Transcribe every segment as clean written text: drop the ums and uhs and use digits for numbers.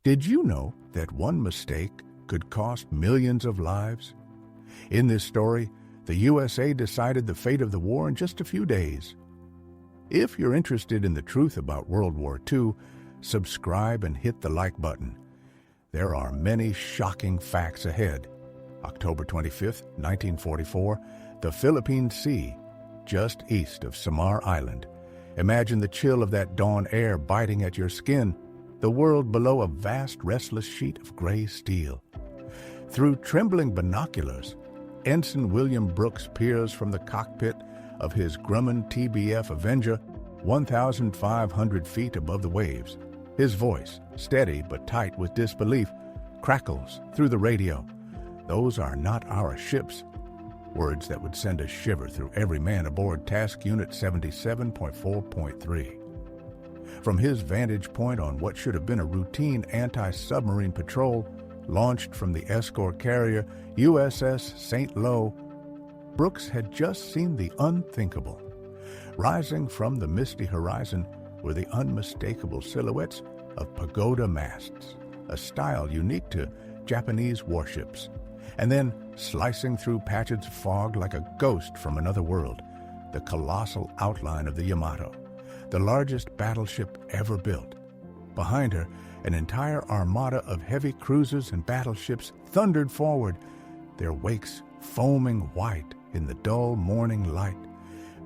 Did you know that one mistake could cost millions of lives? In this story, the USA decided the fate of the war in just a few days. If you're interested in the truth about World War II, subscribe and hit the like button. There are many shocking facts ahead. October 25, 1944, the Philippine Sea, just east of Samar Island. Imagine the chill of that dawn air biting at your skin, the world below a vast, restless sheet of gray steel. Through trembling binoculars, Ensign William Brooks peers from the cockpit of his Grumman TBF Avenger, 1,500 feet above the waves. His voice, steady but tight with disbelief, crackles through the radio. "Those are not our ships." Words that would send a shiver through every man aboard Task Unit 77.4.3. From his vantage point on what should have been a routine anti-submarine patrol launched from the escort carrier USS St. Lo, Brooks had just seen the unthinkable. Rising from the misty horizon were the unmistakable silhouettes of pagoda masts, a style unique to Japanese warships. And then, slicing through patches of fog like a ghost from another world, the colossal outline of the Yamato, the largest battleship ever built. Behind her, an entire armada of heavy cruisers and battleships thundered forward, their wakes foaming white in the dull morning light,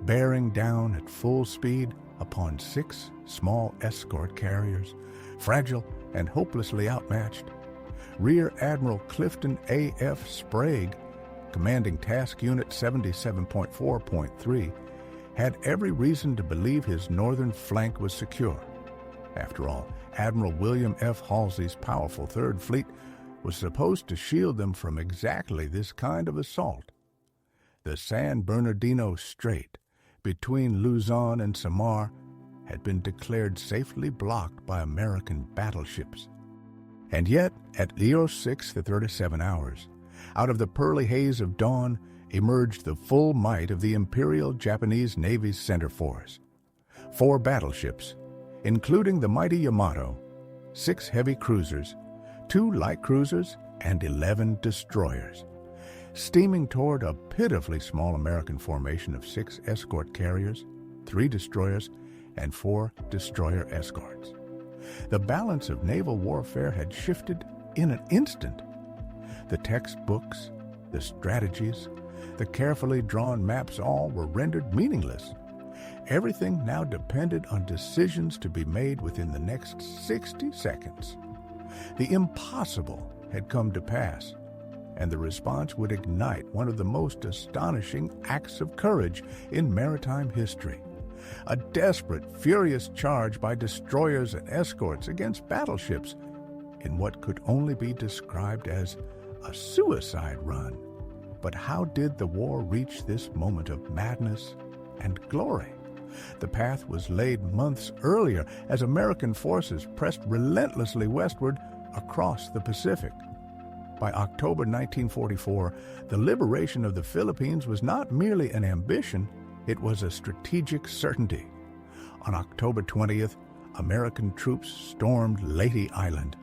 bearing down at full speed upon 6 small escort carriers, fragile and hopelessly outmatched. Rear Admiral Clifton A.F. Sprague, commanding Task Unit 77.4.3, had every reason to believe his northern flank was secure. After all, Admiral William F. Halsey's powerful Third Fleet was supposed to shield them from exactly this kind of assault. The San Bernardino Strait, between Luzon and Samar, had been declared safely blocked by American battleships. And yet, at 06:37 hours, out of the pearly haze of dawn emerged the full might of the Imperial Japanese Navy's center force. 4 battleships, including the mighty Yamato, 6 heavy cruisers, 2 light cruisers, and 11 destroyers, steaming toward a pitifully small American formation of 6 escort carriers, 3 destroyers, and 4 destroyer escorts. The balance of naval warfare had shifted in an instant. The textbooks, the strategies, the carefully drawn maps all were rendered meaningless. Everything now depended on decisions to be made within the next 60 seconds. The impossible had come to pass, and the response would ignite one of the most astonishing acts of courage in maritime history. A desperate, furious charge by destroyers and escorts against battleships in what could only be described as a suicide run. But how did the war reach this moment of madness and glory? The path was laid months earlier as American forces pressed relentlessly westward across the Pacific. By October 1944, the liberation of the Philippines was not merely an ambition, it was a strategic certainty. On October 20th, American troops stormed Leyte Island,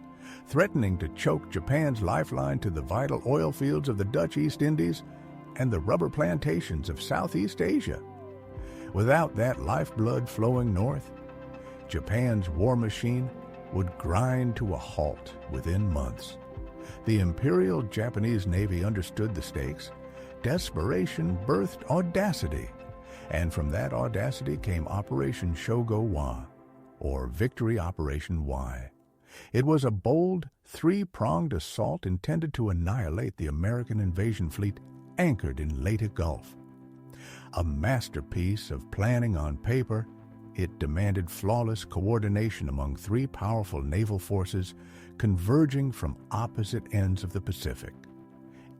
threatening to choke Japan's lifeline to the vital oil fields of the Dutch East Indies and the rubber plantations of Southeast Asia. Without that lifeblood flowing north, Japan's war machine would grind to a halt within months. The Imperial Japanese Navy understood the stakes. Desperation birthed audacity, and from that audacity came Operation Shogo-wa, or Victory Operation Y. It was a bold, 3-pronged assault intended to annihilate the American invasion fleet anchored in Leyte Gulf. A masterpiece of planning on paper, it demanded flawless coordination among 3 powerful naval forces converging from opposite ends of the Pacific.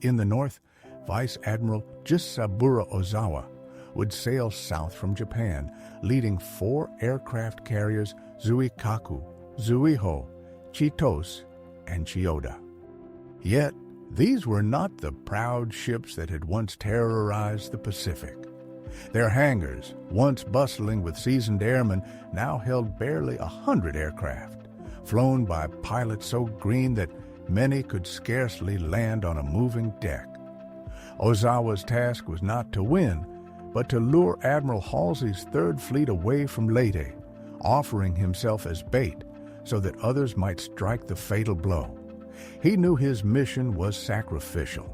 In the north, Vice Admiral Jisaburo Ozawa would sail south from Japan, leading 4 aircraft carriers Zuikaku, Zuiho, Chitos, and Chiyoda. Yet, these were not the proud ships that had once terrorized the Pacific. Their hangars, once bustling with seasoned airmen, now held barely 100 aircraft, flown by pilots so green that many could scarcely land on a moving deck. Ozawa's task was not to win, but to lure Admiral Halsey's Third Fleet away from Leyte, offering himself as bait so that others might strike the fatal blow. He knew his mission was sacrificial.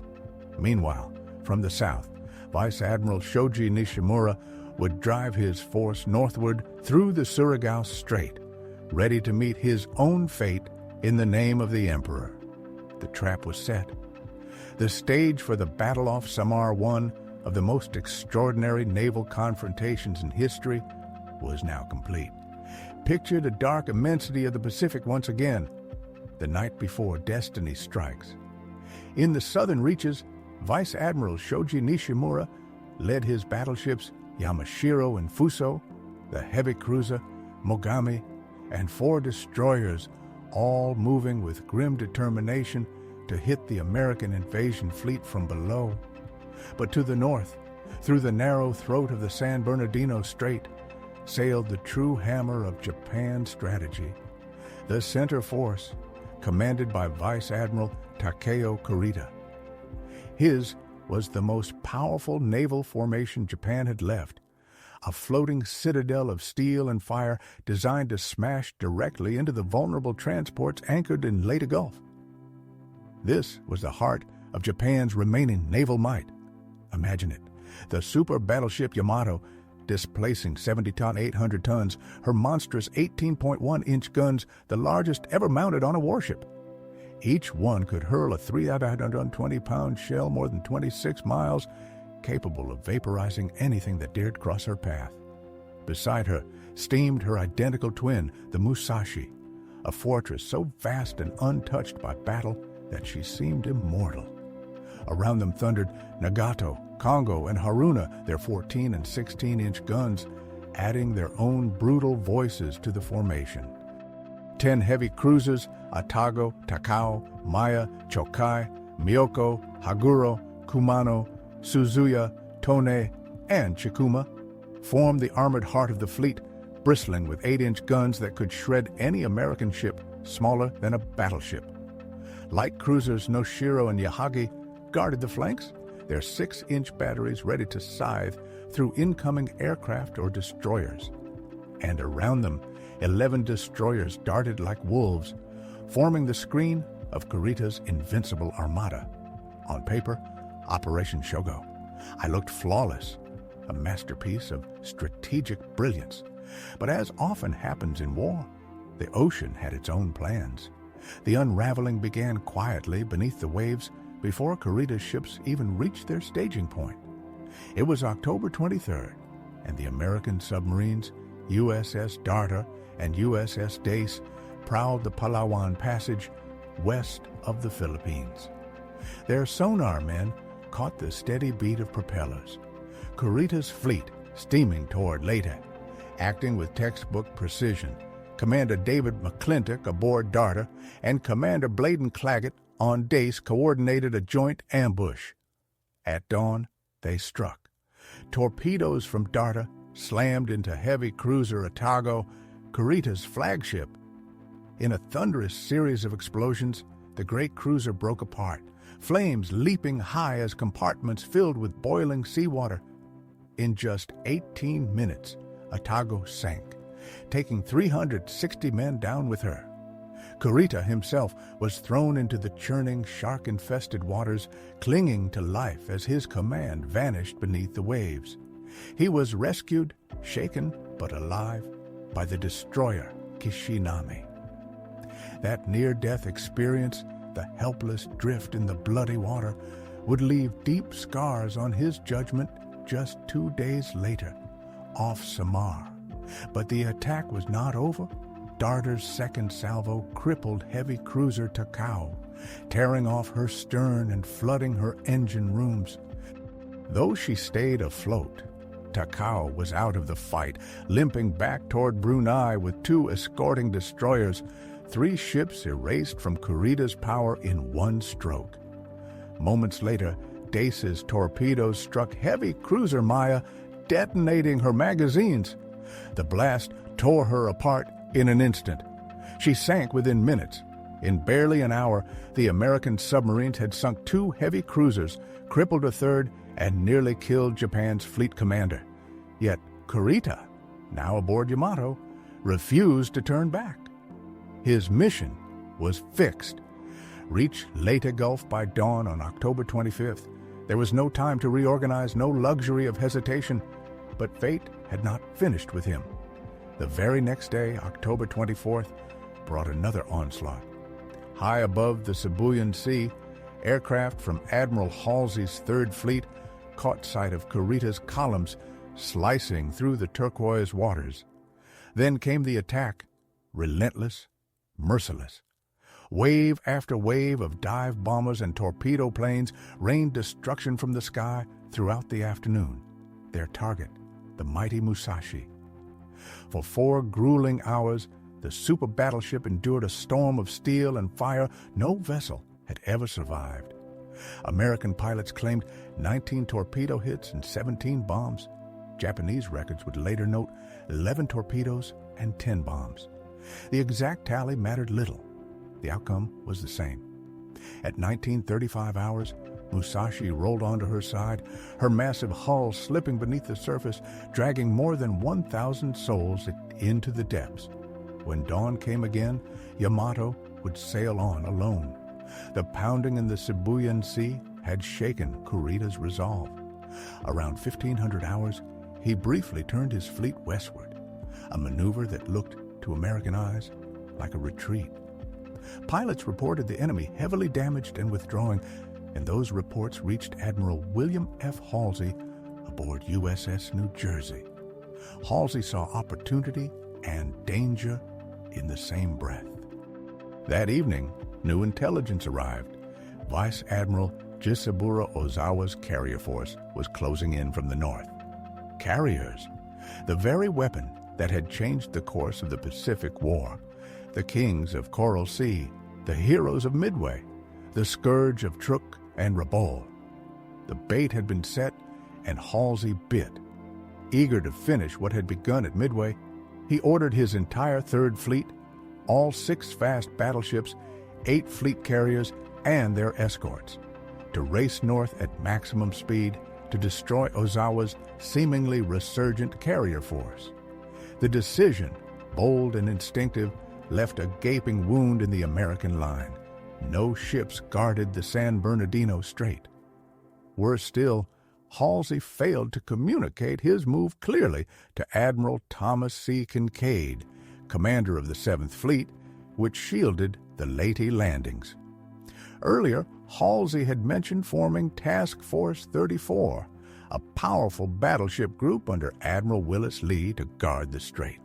Meanwhile, from the south, Vice Admiral Shoji Nishimura would drive his force northward through the Surigao Strait, ready to meet his own fate in the name of the Emperor. The trap was set. The stage for the battle off Samar, one of the most extraordinary naval confrontations in history, was now complete. Picture the dark immensity of the Pacific once again, the night before destiny strikes. In the southern reaches, Vice Admiral Shoji Nishimura led his battleships Yamashiro and Fuso, the heavy cruiser Mogami, and 4 destroyers, all moving with grim determination to hit the American invasion fleet from below. But to the north, through the narrow throat of the San Bernardino Strait, sailed the true hammer of Japan's strategy, the center force, commanded by Vice Admiral Takeo Kurita. His was the most powerful naval formation Japan had left, a floating citadel of steel and fire designed to smash directly into the vulnerable transports anchored in Leyte Gulf. This was the heart of Japan's remaining naval might. Imagine it, the super battleship Yamato, displacing 70-ton, 800 tons, her monstrous 18.1-inch guns, the largest ever mounted on a warship. Each one could hurl a 320-pound shell more than 26 miles, capable of vaporizing anything that dared cross her path. Beside her steamed her identical twin, the Musashi, a fortress so vast and untouched by battle that she seemed immortal. Around them thundered Nagato, Kongo, and Haruna, their 14 and 16-inch guns, adding their own brutal voices to the formation. 10 heavy cruisers, Atago, Takao, Maya, Chokai, Miyoko, Haguro, Kumano, Suzuya, Tone, and Chikuma, formed the armored heart of the fleet, bristling with 8-inch guns that could shred any American ship smaller than a battleship. Light cruisers Noshiro and Yahagi guarded the flanks, their 6-inch batteries ready to scythe through incoming aircraft or destroyers. And around them, 11 destroyers darted like wolves, forming the screen of Kurita's invincible armada. On paper, Operation Shogo. I looked flawless, a masterpiece of strategic brilliance. But as often happens in war, the ocean had its own plans. The unraveling began quietly beneath the waves before Kurita's ships even reached their staging point. It was October 23rd, and the American submarines, USS Darter and USS Dace, prowled the Palawan Passage west of the Philippines. Their sonar men caught the steady beat of propellers. Kurita's fleet steaming toward Leyte, acting with textbook precision. Commander David McClintock aboard Darter and Commander Bladen Claggett on Dace coordinated a joint ambush. At dawn, they struck. Torpedoes from Darter slammed into heavy cruiser Atago, Kurita's flagship. In a thunderous series of explosions, the great cruiser broke apart, flames leaping high as compartments filled with boiling seawater. In just 18 minutes, Atago sank, taking 360 men down with her. Kurita himself was thrown into the churning, shark-infested waters, clinging to life as his command vanished beneath the waves. He was rescued, shaken but alive, by the destroyer Kishinami. That near-death experience, the helpless drift in the bloody water, would leave deep scars on his judgment just 2 days later, off Samar. But the attack was not over. Darter's second salvo crippled heavy cruiser Takao, tearing off her stern and flooding her engine rooms. Though she stayed afloat, Takao was out of the fight, limping back toward Brunei with 2 escorting destroyers, 3 ships erased from Kurita's power in one stroke. Moments later, Dace's torpedoes struck heavy cruiser Maya, detonating her magazines. The blast tore her apart in an instant. She sank within minutes. In barely an hour, the American submarines had sunk 2 heavy cruisers, crippled a third, and nearly killed Japan's fleet commander. Yet Kurita, now aboard Yamato, refused to turn back. His mission was fixed. Reach Leyte Gulf by dawn on October 25th. There was no time to reorganize, no luxury of hesitation, but fate had not finished with him. The very next day, October 24th, brought another onslaught. High above the Sibuyan Sea, aircraft from Admiral Halsey's Third Fleet caught sight of Kurita's columns slicing through the turquoise waters. Then came the attack, relentless, merciless. Wave after wave of dive bombers and torpedo planes rained destruction from the sky throughout the afternoon. Their target, the mighty Musashi. For 4 grueling hours, the super battleship endured a storm of steel and fire no vessel had ever survived. American pilots claimed 19 torpedo hits and 17 bombs. Japanese records would later note 11 torpedoes and 10 bombs. The exact tally mattered little. The outcome was the same. At 19:35 hours, Musashi rolled onto her side, her massive hull slipping beneath the surface, dragging more than 1,000 souls into the depths. When dawn came again, Yamato would sail on alone. The pounding in the Sibuyan Sea had shaken Kurita's resolve. Around 1500 hours, he briefly turned his fleet westward, a maneuver that looked, to American eyes, like a retreat. Pilots reported the enemy heavily damaged and withdrawing, and those reports reached Admiral William F. Halsey aboard USS New Jersey. Halsey saw opportunity and danger in the same breath. That evening, new intelligence arrived. Vice Admiral Jisaburo Ozawa's carrier force was closing in from the north. Carriers, the very weapon that had changed the course of the Pacific War. The kings of Coral Sea, the heroes of Midway, the scourge of Truk and Rabaul. The bait had been set, and Halsey bit. Eager to finish what had begun at Midway, he ordered his entire Third Fleet, all 6 fast battleships, 8 fleet carriers, and their escorts, to race north at maximum speed to destroy Ozawa's seemingly resurgent carrier force. The decision, bold and instinctive, left a gaping wound in the American line. No ships guarded the San Bernardino Strait. Worse still, Halsey failed to communicate his move clearly to Admiral Thomas C. Kinkaid, commander of the 7th Fleet, which shielded the Leyte landings. Earlier, Halsey had mentioned forming Task Force 34, a powerful battleship group under Admiral Willis Lee to guard the strait.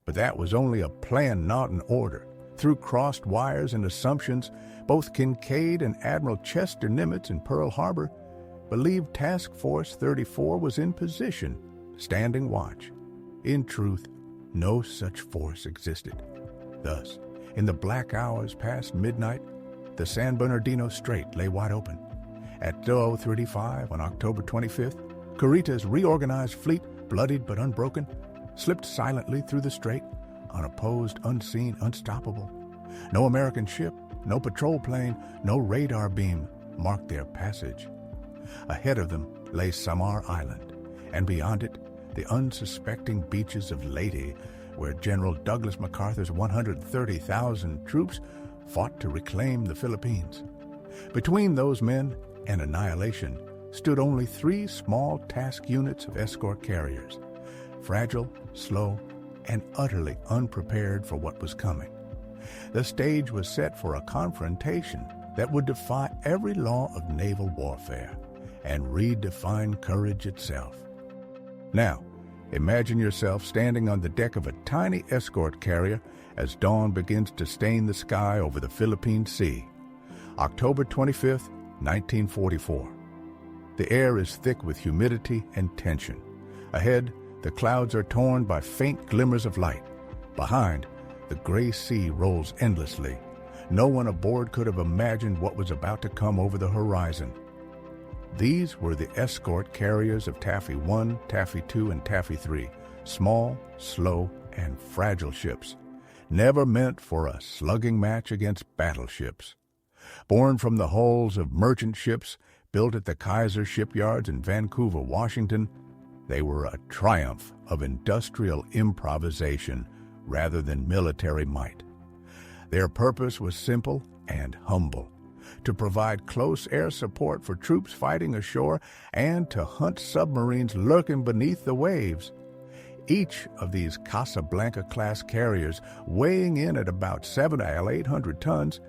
But that was only a plan not an order. Through crossed wires and assumptions, both Kinkaid and Admiral Chester Nimitz in Pearl Harbor believed Task Force 34 was in position, standing watch. In truth, no such force existed. Thus, in the black hours past midnight, the San Bernardino Strait lay wide open. At 00:35 on October 25th, Kurita's reorganized fleet, bloodied but unbroken, slipped silently through the strait, unopposed, unseen, unstoppable. No American ship, no patrol plane, no radar beam marked their passage. Ahead of them lay Samar Island, and beyond it, the unsuspecting beaches of Leyte, where General Douglas MacArthur's 130,000 troops fought to reclaim the Philippines. Between those men and annihilation stood only 3 small task units of escort carriers, fragile, slow, and utterly unprepared for what was coming. The stage was set for a confrontation that would defy every law of naval warfare and redefine courage itself. Now, imagine yourself standing on the deck of a tiny escort carrier as dawn begins to stain the sky over the Philippine Sea. October 25th, 1944. The air is thick with humidity and tension. Ahead, the clouds are torn by faint glimmers of light. Behind, the gray sea rolls endlessly. No one aboard could have imagined what was about to come over the horizon. These were the escort carriers of Taffy I, Taffy II, and Taffy III, small, slow, and fragile ships. never meant for a slugging match against battleships. Born from the hulls of merchant ships built at the Kaiser shipyards in Vancouver, Washington, they were a triumph of industrial improvisation rather than military might. Their purpose was simple and humble: to provide close air support for troops fighting ashore and to hunt submarines lurking beneath the waves. Each of these Casablanca-class carriers, weighing in at about 700 to 800 tons,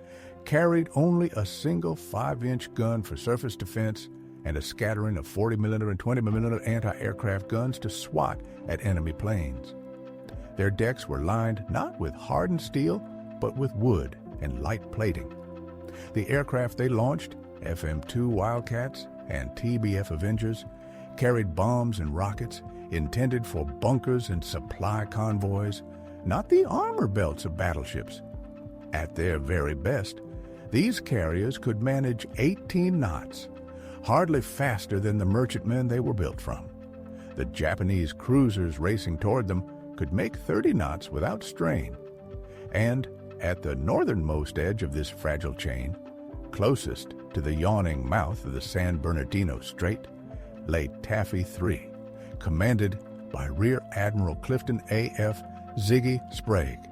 carried only a single 5-inch gun for surface defense and a scattering of 40mm and 20mm anti-aircraft guns to swat at enemy planes. Their decks were lined not with hardened steel, but with wood and light plating. The aircraft they launched, FM-2 Wildcats and TBF Avengers, carried bombs and rockets intended for bunkers and supply convoys, not the armor belts of battleships. At their very best, these carriers could manage 18 knots, hardly faster than the merchantmen they were built from. The Japanese cruisers racing toward them could make 30 knots without strain. And at the northernmost edge of this fragile chain, closest to the yawning mouth of the San Bernardino Strait, lay Taffy III, commanded by Rear Admiral Clifton A.F. Ziggy Sprague.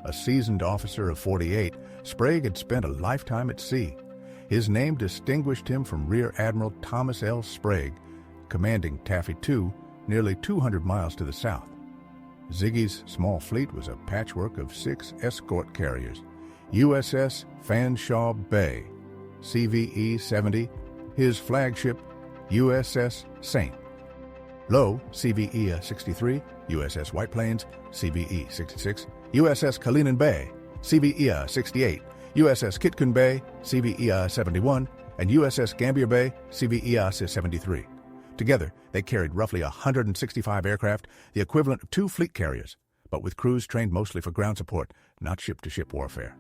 A seasoned officer of 48, Sprague had spent a lifetime at sea. His name distinguished him from Rear Admiral Thomas L. Sprague, commanding Taffy II nearly 200 miles to the south. Ziggy's small fleet was a patchwork of 6 escort carriers: USS Fanshawe Bay, CVE-70, his flagship USS Saint, Low, CVE-63, USS White Plains, CVE-66, USS Kalinin Bay, CVE-68, USS Kitkun Bay, CVE-71, and USS Gambier Bay, CVE-73. Together, they carried roughly 165 aircraft, the equivalent of 2 fleet carriers, but with crews trained mostly for ground support, not ship-to-ship warfare.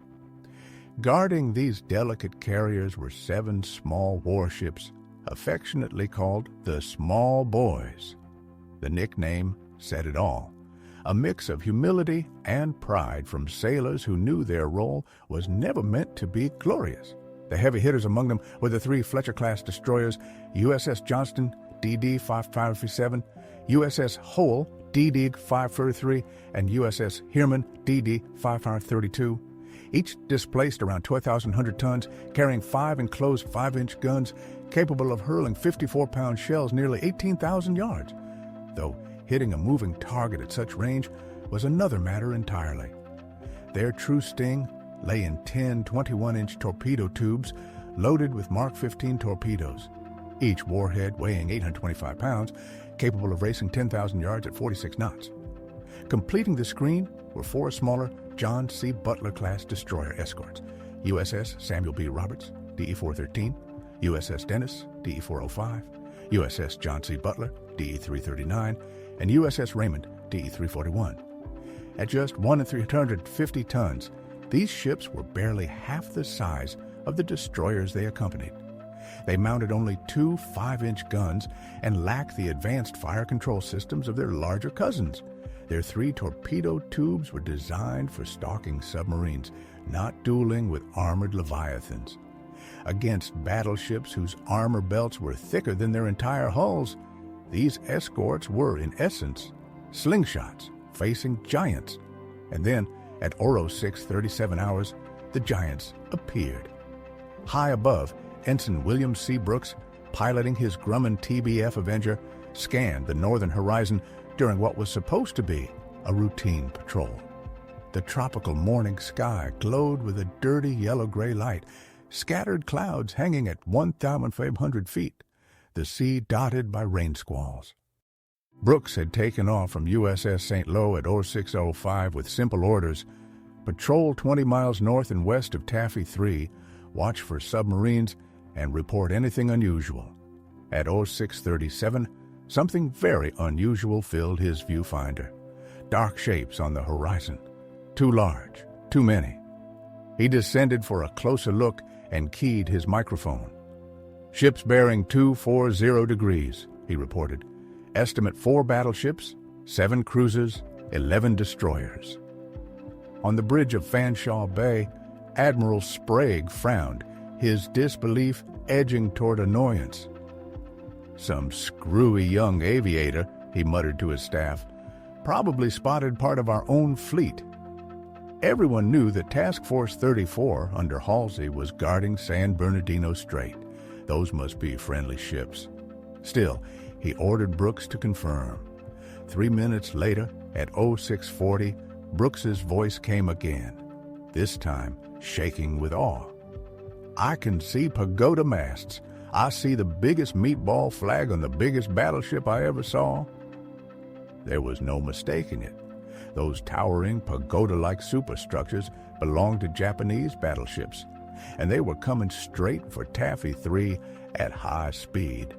Guarding these delicate carriers were 7 small warships, affectionately called the Small Boys. The nickname said it all: a mix of humility and pride from sailors who knew their role was never meant to be glorious. The heavy hitters among them were the 3 Fletcher-class destroyers, USS Johnston, DD 5537, USS Howell, DD 533, and USS Herman, DD 5532. Each displaced around 12,100 tons, carrying 5 enclosed 5-inch guns capable of hurling 54-pound shells nearly 18,000 yards. Though hitting a moving target at such range was another matter entirely. Their true sting lay in 10 21-inch torpedo tubes loaded with Mark 15 torpedoes, each warhead weighing 825 pounds, capable of racing 10,000 yards at 46 knots. Completing the screen were 4 smaller John C. Butler-class destroyer escorts: USS Samuel B. Roberts, DE-413, USS Dennis, DE-405, USS John C. Butler, DE-339, and USS Raymond, DE-341. At just 1 and 350 tons, these ships were barely half the size of the destroyers they accompanied. They mounted only 2 5-inch guns and lacked the advanced fire control systems of their larger cousins. Their 3 torpedo tubes were designed for stalking submarines, not dueling with armored leviathans. Against battleships whose armor belts were thicker than their entire hulls, these escorts were, in essence, slingshots facing giants. And then, at Oro 6:37 hours, the giants appeared. High above, Ensign William C. Brooks, piloting his Grumman TBF Avenger, scanned the northern horizon during what was supposed to be a routine patrol. The tropical morning sky glowed with a dirty yellow-gray light, scattered clouds hanging at 1,500 feet, the sea dotted by rain squalls. Brooks had taken off from USS St. Lo at 06:05 with simple orders: patrol 20 miles north and west of Taffy III, watch for submarines, and report anything unusual. At 06:37, something very unusual filled his viewfinder. Dark shapes on the horizon. Too large, too many. He descended for a closer look and keyed his microphone. "Ships bearing 240 degrees, he reported. "Estimate 4 battleships, 7 cruisers, 11 destroyers." On the bridge of Fanshawe Bay, Admiral Sprague frowned, his disbelief edging toward annoyance. "Some screwy young aviator," he muttered to his staff, "probably spotted part of our own fleet." Everyone knew that Task Force 34 under Halsey was guarding San Bernardino Strait. Those must be friendly ships. Still, he ordered Brooks to confirm. 3 minutes later, at 0640, Brooks's voice came again, this time shaking with awe. "I can see pagoda masts. I see the biggest meatball flag on the biggest battleship I ever saw." There was no mistaking it. Those towering pagoda-like superstructures belonged to Japanese battleships, and they were coming straight for Taffy III at high speed.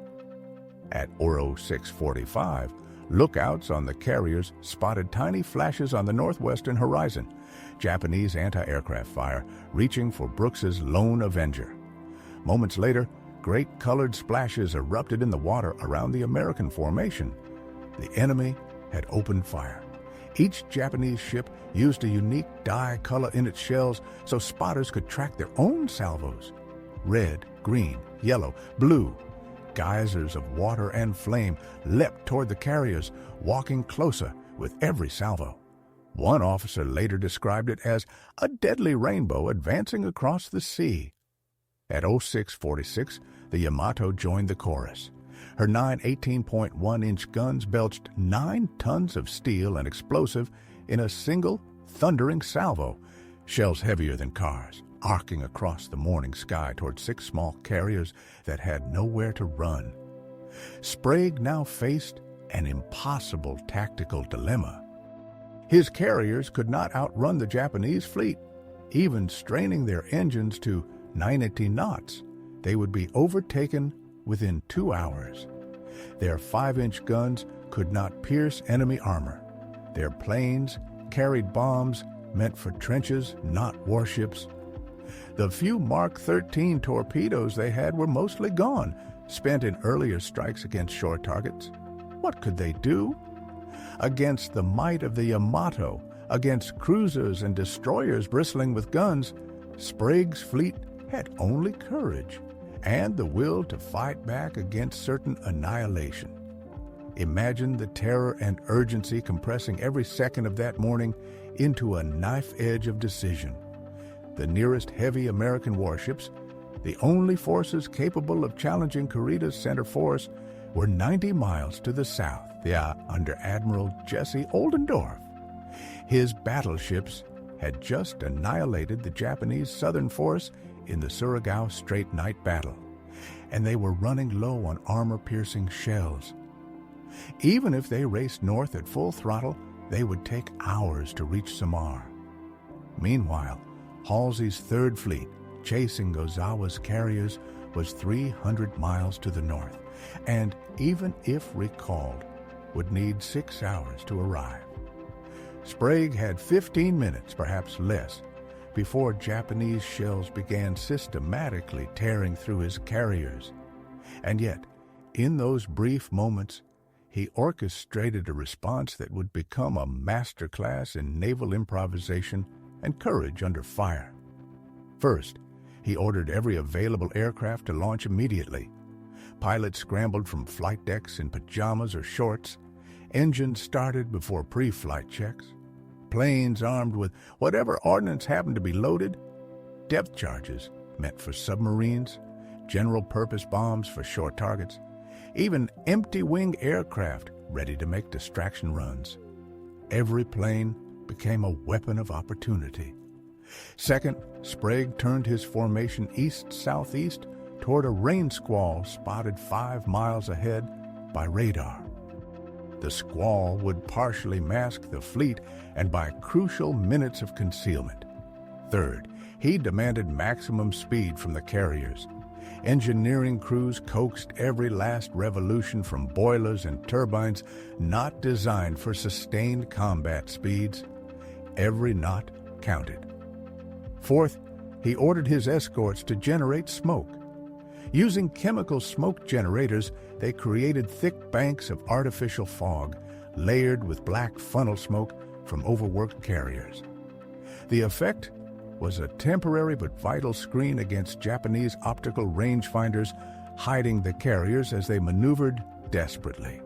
At 0645, lookouts on the carriers spotted tiny flashes on the northwestern horizon, Japanese anti-aircraft fire reaching for Brooks's lone Avenger. Moments later, great colored splashes erupted in the water around the American formation. The enemy had opened fire. Each Japanese ship used a unique dye color in its shells so spotters could track their own salvos. Red, green, yellow, blue. Geysers of water and flame leapt toward the carriers, walking closer with every salvo. One officer later described it as a deadly rainbow advancing across the sea. At 0646, the Yamato joined the chorus. Her 9 18.1-inch guns belched 9 tons of steel and explosive in a single, thundering salvo, shells heavier than cars, arcing across the morning sky toward 6 small carriers that had nowhere to run. Sprague now faced an impossible tactical dilemma. His carriers could not outrun the Japanese fleet. Even straining their engines to 90 knots, they would be overtaken within 2 hours. Their 5-inch guns could not pierce enemy armor. Their planes carried bombs meant for trenches, not warships. The few Mark 13 torpedoes they had were mostly gone, spent in earlier strikes against shore targets. What could they do? Against the might of the Yamato, against cruisers and destroyers bristling with guns, Sprague's fleet had only courage and the will to fight back against certain annihilation. Imagine the terror and urgency compressing every second of that morning into a knife edge of decision. The nearest heavy American warships, the only forces capable of challenging Kurita's center force, were 90 miles to the south, under Admiral Jesse Oldendorf. His battleships had just annihilated the Japanese southern force in the Surigao Strait night battle, and they were running low on armor-piercing shells. Even if they raced north at full throttle, they would take hours to reach Samar. Meanwhile, Halsey's Third Fleet, chasing Gozawa's carriers, was 300 miles to the north, and even if recalled, would need 6 hours to arrive. Sprague had 15 minutes, perhaps less, before Japanese shells began systematically tearing through his carriers. And yet, in those brief moments, he orchestrated a response that would become a masterclass in naval improvisation and courage under fire. First, he ordered every available aircraft to launch immediately. Pilots scrambled from flight decks in pajamas or shorts. Engines started before pre-flight checks. Planes armed with whatever ordnance happened to be loaded. Depth charges meant for submarines, general-purpose bombs for short targets, even empty-wing aircraft ready to make distraction runs. Every plane became a weapon of opportunity. Second, Sprague turned his formation east-southeast toward a rain squall spotted 5 miles ahead by radar. The squall would partially mask the fleet and buy crucial minutes of concealment. Third, he demanded maximum speed from the carriers. Engineering crews coaxed every last revolution from boilers and turbines not designed for sustained combat speeds. Every knot counted. Fourth, he ordered his escorts to generate smoke. Using chemical smoke generators, they created thick banks of artificial fog, layered with black funnel smoke from overworked carriers. The effect was a temporary but vital screen against Japanese optical rangefinders hiding the carriers as they maneuvered desperately.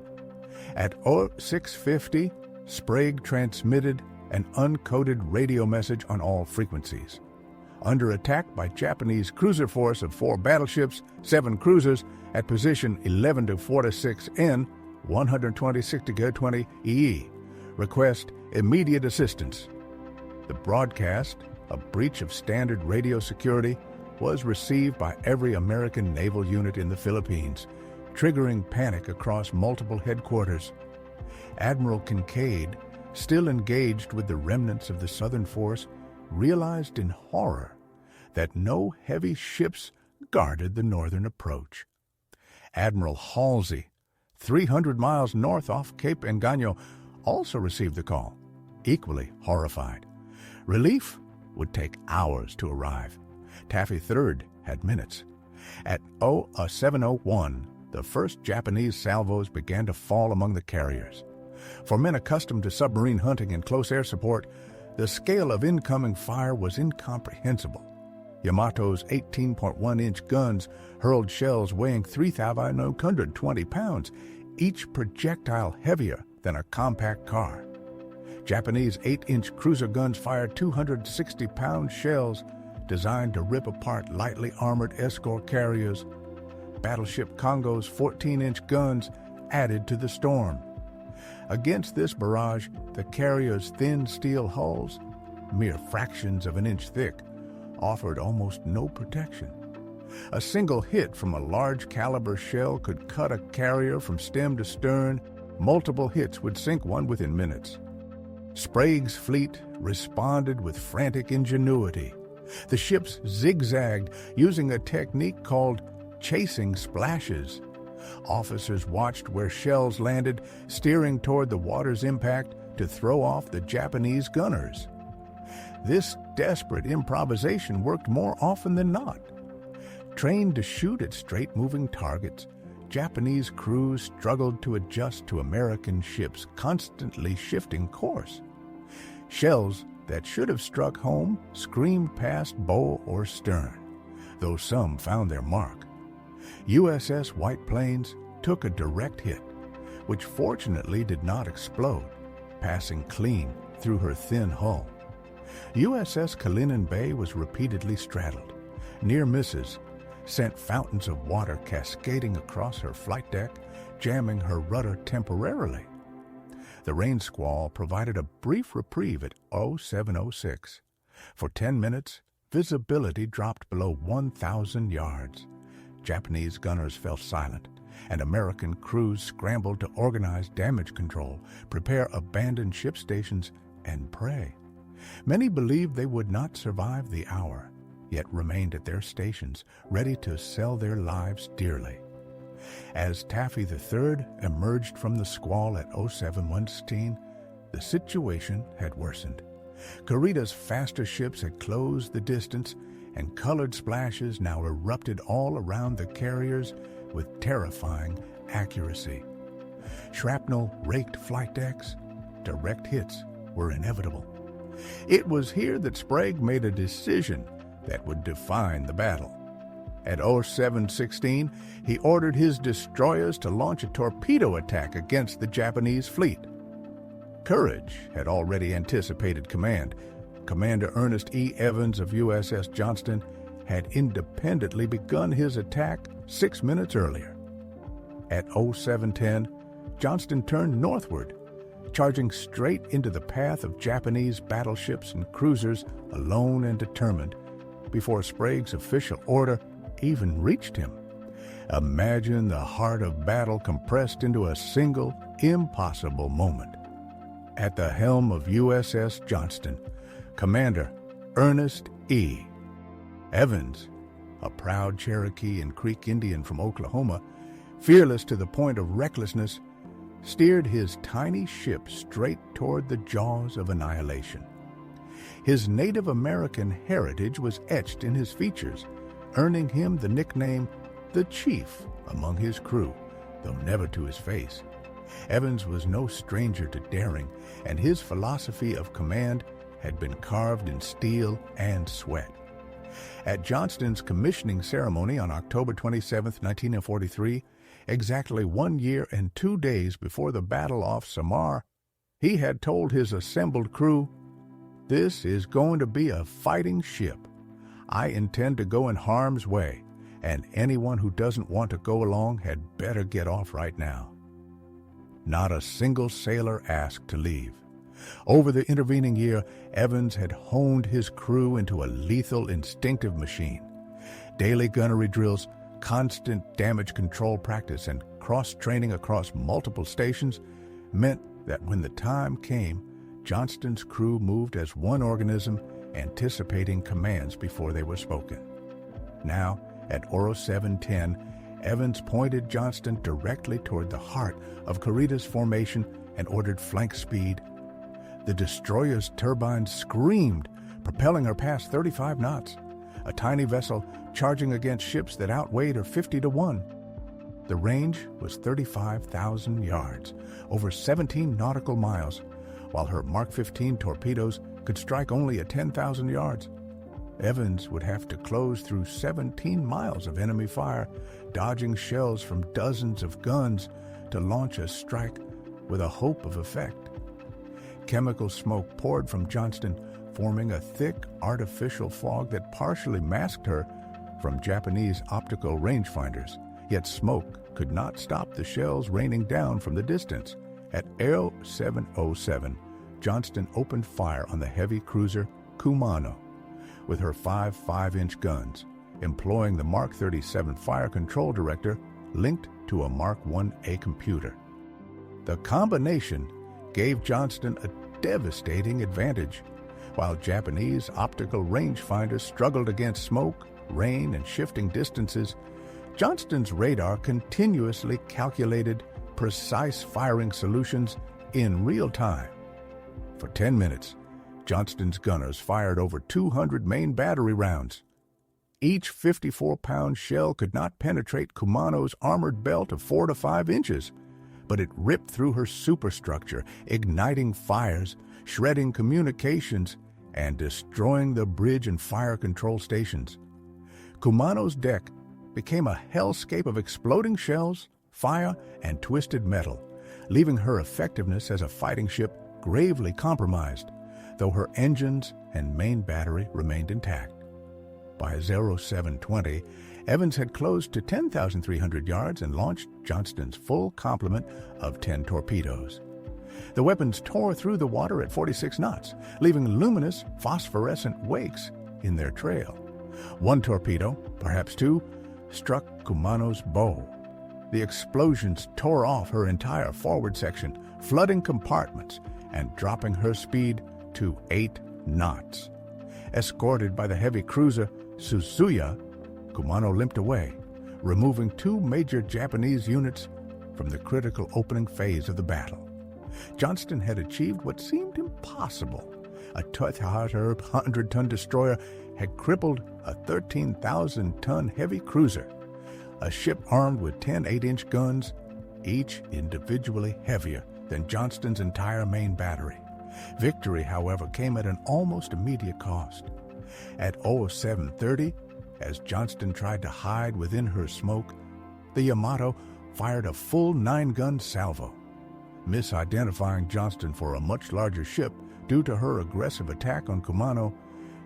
At 0650, Sprague transmitted an uncoded radio message on all frequencies. Under attack by Japanese cruiser force of 4 battleships, 7 cruisers, at position 11 to 46 N, 126-20 EE. Request immediate assistance. The broadcast, a breach of standard radio security, was received by every American naval unit in the Philippines, triggering panic across multiple headquarters. Admiral Kincaid, still engaged with the remnants of the Southern force, realized in horror that no heavy ships guarded the northern approach. Admiral Halsey, 300 miles north off Cape Engano, also received the call, equally horrified. Relief would take hours to arrive. Taffy III had minutes. At 0701, the first Japanese salvos began to fall among the carriers. For men accustomed to submarine hunting and close air support, the scale of incoming fire was incomprehensible. Yamato's 18.1-inch guns hurled shells weighing 3,920 pounds, each projectile heavier than a compact car. Japanese 8-inch cruiser guns fired 260-pound shells designed to rip apart lightly armored escort carriers. Battleship Congo's 14-inch guns added to the storm. Against this barrage, the carrier's thin steel hulls, mere fractions of an inch thick, offered almost no protection. A single hit from a large caliber shell could cut a carrier from stem to stern. Multiple hits would sink one within minutes. Sprague's fleet responded with frantic ingenuity. The ships zigzagged using a technique called chasing splashes. Officers watched where shells landed, steering toward the water's impact to throw off the Japanese gunners. This desperate improvisation worked more often than not. Trained to shoot at straight-moving targets, Japanese crews struggled to adjust to American ships' constantly shifting course. Shells that should have struck home screamed past bow or stern, though some found their mark. USS White Plains took a direct hit, which fortunately did not explode, passing clean through her thin hull. USS Kalinin Bay was repeatedly straddled. Near misses sent fountains of water cascading across her flight deck, jamming her rudder temporarily. The rain squall provided a brief reprieve at 0706. For 10 minutes, visibility dropped below 1,000 yards. Japanese gunners fell silent, and American crews scrambled to organize damage control, prepare abandoned ship stations, and pray. Many believed they would not survive the hour, yet remained at their stations, ready to sell their lives dearly. As Taffy III emerged from the squall at 0716, the situation had worsened. Kurita's faster ships had closed the distance, and colored splashes now erupted all around the carriers with terrifying accuracy. Shrapnel raked flight decks. Direct hits were inevitable. It was here that Sprague made a decision that would define the battle. At 0716, he ordered his destroyers to launch a torpedo attack against the Japanese fleet. Courage had already anticipated command. Commander Ernest E. Evans of USS Johnston had independently begun his attack 6 minutes earlier. At 0710, Johnston turned northward, charging straight into the path of Japanese battleships and cruisers, alone and determined, before Sprague's official order even reached him. Imagine the heart of battle compressed into a single, impossible moment. At the helm of USS Johnston, Commander Ernest E. Evans, a proud Cherokee and Creek Indian from Oklahoma, fearless to the point of recklessness, steered his tiny ship straight toward the jaws of annihilation. His Native American heritage was etched in his features, earning him the nickname the Chief among his crew, though never to his face. Evans was no stranger to daring, and his philosophy of command had been carved in steel and sweat. At Johnston's commissioning ceremony on October 27, 1943, exactly 1 year and 2 days before the battle off Samar, he had told his assembled crew, "This is going to be a fighting ship. I intend to go in harm's way, and anyone who doesn't want to go along had better get off right now." Not a single sailor asked to leave. Over the intervening year, Evans had honed his crew into a lethal, instinctive machine. Daily gunnery drills, constant damage control practice, and cross-training across multiple stations meant that when the time came, Johnston's crew moved as one organism, anticipating commands before they were spoken. Now, at Oro 710, Evans pointed Johnston directly toward the heart of Kurita's formation and ordered flank speed. The destroyer's turbines screamed, propelling her past 35 knots, a tiny vessel charging against ships that outweighed her 50 to 1. The range was 35,000 yards, over 17 nautical miles, while her Mark 15 torpedoes could strike only at 10,000 yards. Evans would have to close through 17 miles of enemy fire, dodging shells from dozens of guns to launch a strike with a hope of effect. Chemical smoke poured from Johnston, forming a thick artificial fog that partially masked her from Japanese optical rangefinders, yet smoke could not stop the shells raining down from the distance. At Aro 707, Johnston opened fire on the heavy cruiser Kumano with her 5 5-inch guns, employing the Mark 37 fire control director linked to a Mark 1A computer. The combination gave Johnston a devastating advantage. While Japanese optical rangefinders struggled against smoke, rain, and shifting distances, Johnston's radar continuously calculated precise firing solutions in real time. For 10 minutes, Johnston's gunners fired over 200 main battery rounds. Each 54-pound shell could not penetrate Kumano's armored belt of 4 to 5 inches, but it ripped through her superstructure, igniting fires, shredding communications, and destroying the bridge and fire control stations. Kumano's deck became a hellscape of exploding shells, fire, and twisted metal, leaving her effectiveness as a fighting ship gravely compromised, though her engines and main battery remained intact. By 0720, Evans had closed to 10,300 yards and launched Johnston's full complement of 10 torpedoes. The weapons tore through the water at 46 knots, leaving luminous, phosphorescent wakes in their trail. One torpedo, perhaps two, struck Kumano's bow. The explosions tore off her entire forward section, flooding compartments and dropping her speed to 8 knots. Escorted by the heavy cruiser Suzuya, Kumano limped away, removing 2 major Japanese units from the critical opening phase of the battle. Johnston had achieved what seemed impossible. A 100-ton destroyer had crippled a 13,000-ton heavy cruiser, a ship armed with 10 8-inch guns, each individually heavier than Johnston's entire main battery. Victory, however, came at an almost immediate cost. At 0730, as Johnston tried to hide within her smoke, the Yamato fired a full 9-gun salvo. Misidentifying Johnston for a much larger ship due to her aggressive attack on Kumano,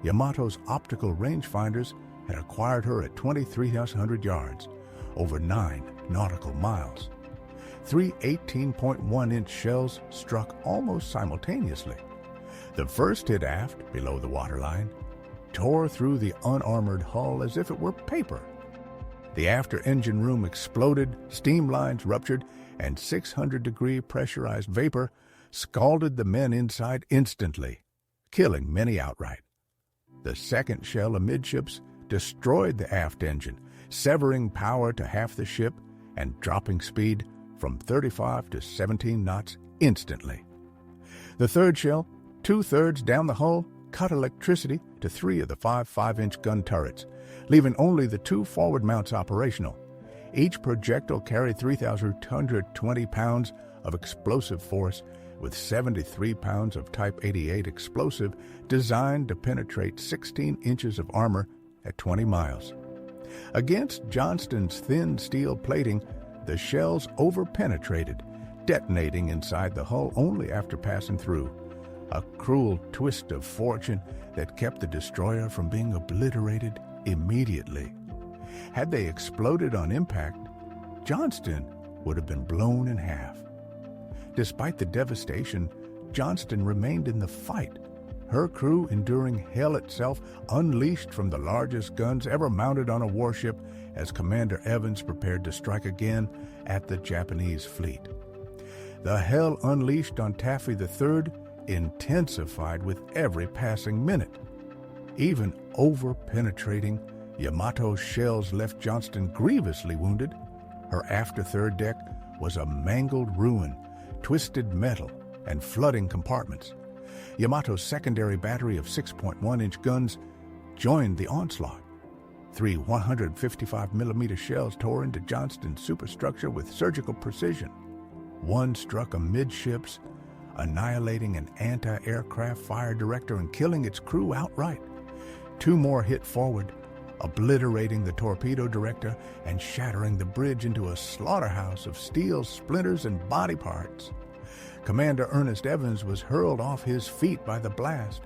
Yamato's optical rangefinders had acquired her at 2,300 yards, over 9 nautical miles. 3 18.1-inch shells struck almost simultaneously. The first hit aft, below the waterline, tore through the unarmored hull as if it were paper. The after engine room exploded, steam lines ruptured, and 600-degree pressurized vapor scalded the men inside instantly, killing many outright. The second shell amidships destroyed the aft engine, severing power to half the ship and dropping speed from 35 to 17 knots instantly. The third shell, 2/3 down the hull, cut electricity to 3 of the 5 5-inch gun turrets, leaving only the 2 forward mounts operational. Each projectile carried 3,220 pounds of explosive force, with 73 pounds of Type 88 explosive designed to penetrate 16 inches of armor at 20 miles. Against Johnston's thin steel plating, the shells over-penetrated, detonating inside the hull only after passing through, a cruel twist of fortune that kept the destroyer from being obliterated immediately. Had they exploded on impact, Johnston would have been blown in half. Despite the devastation, Johnston remained in the fight, her crew enduring hell itself, unleashed from the largest guns ever mounted on a warship as Commander Evans prepared to strike again at the Japanese fleet. The hell unleashed on Taffy III intensified with every passing minute. Even over-penetrating Yamato's shells left Johnston grievously wounded. Her after third deck was a mangled ruin, twisted metal, and flooding compartments. Yamato's secondary battery of 6.1-inch guns joined the onslaught. 3 155mm shells tore into Johnston's superstructure with surgical precision. One struck amidships, annihilating an anti-aircraft fire director and killing its crew outright. 2 more hit forward, obliterating the torpedo director and shattering the bridge into a slaughterhouse of steel splinters and body parts. Commander Ernest Evans was hurled off his feet by the blast.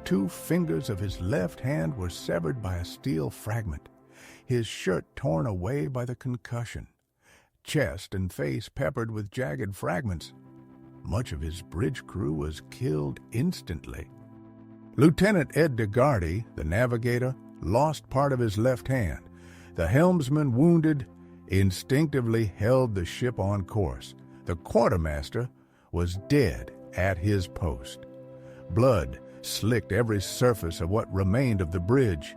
2 fingers of his left hand were severed by a steel fragment, his shirt torn away by the concussion, chest and face peppered with jagged fragments. Much of his bridge crew was killed instantly. Lieutenant Ed DeGardy, the navigator, lost part of his left hand. The helmsman, wounded, instinctively held the ship on course. The quartermaster was dead at his post. Blood slicked every surface of what remained of the bridge.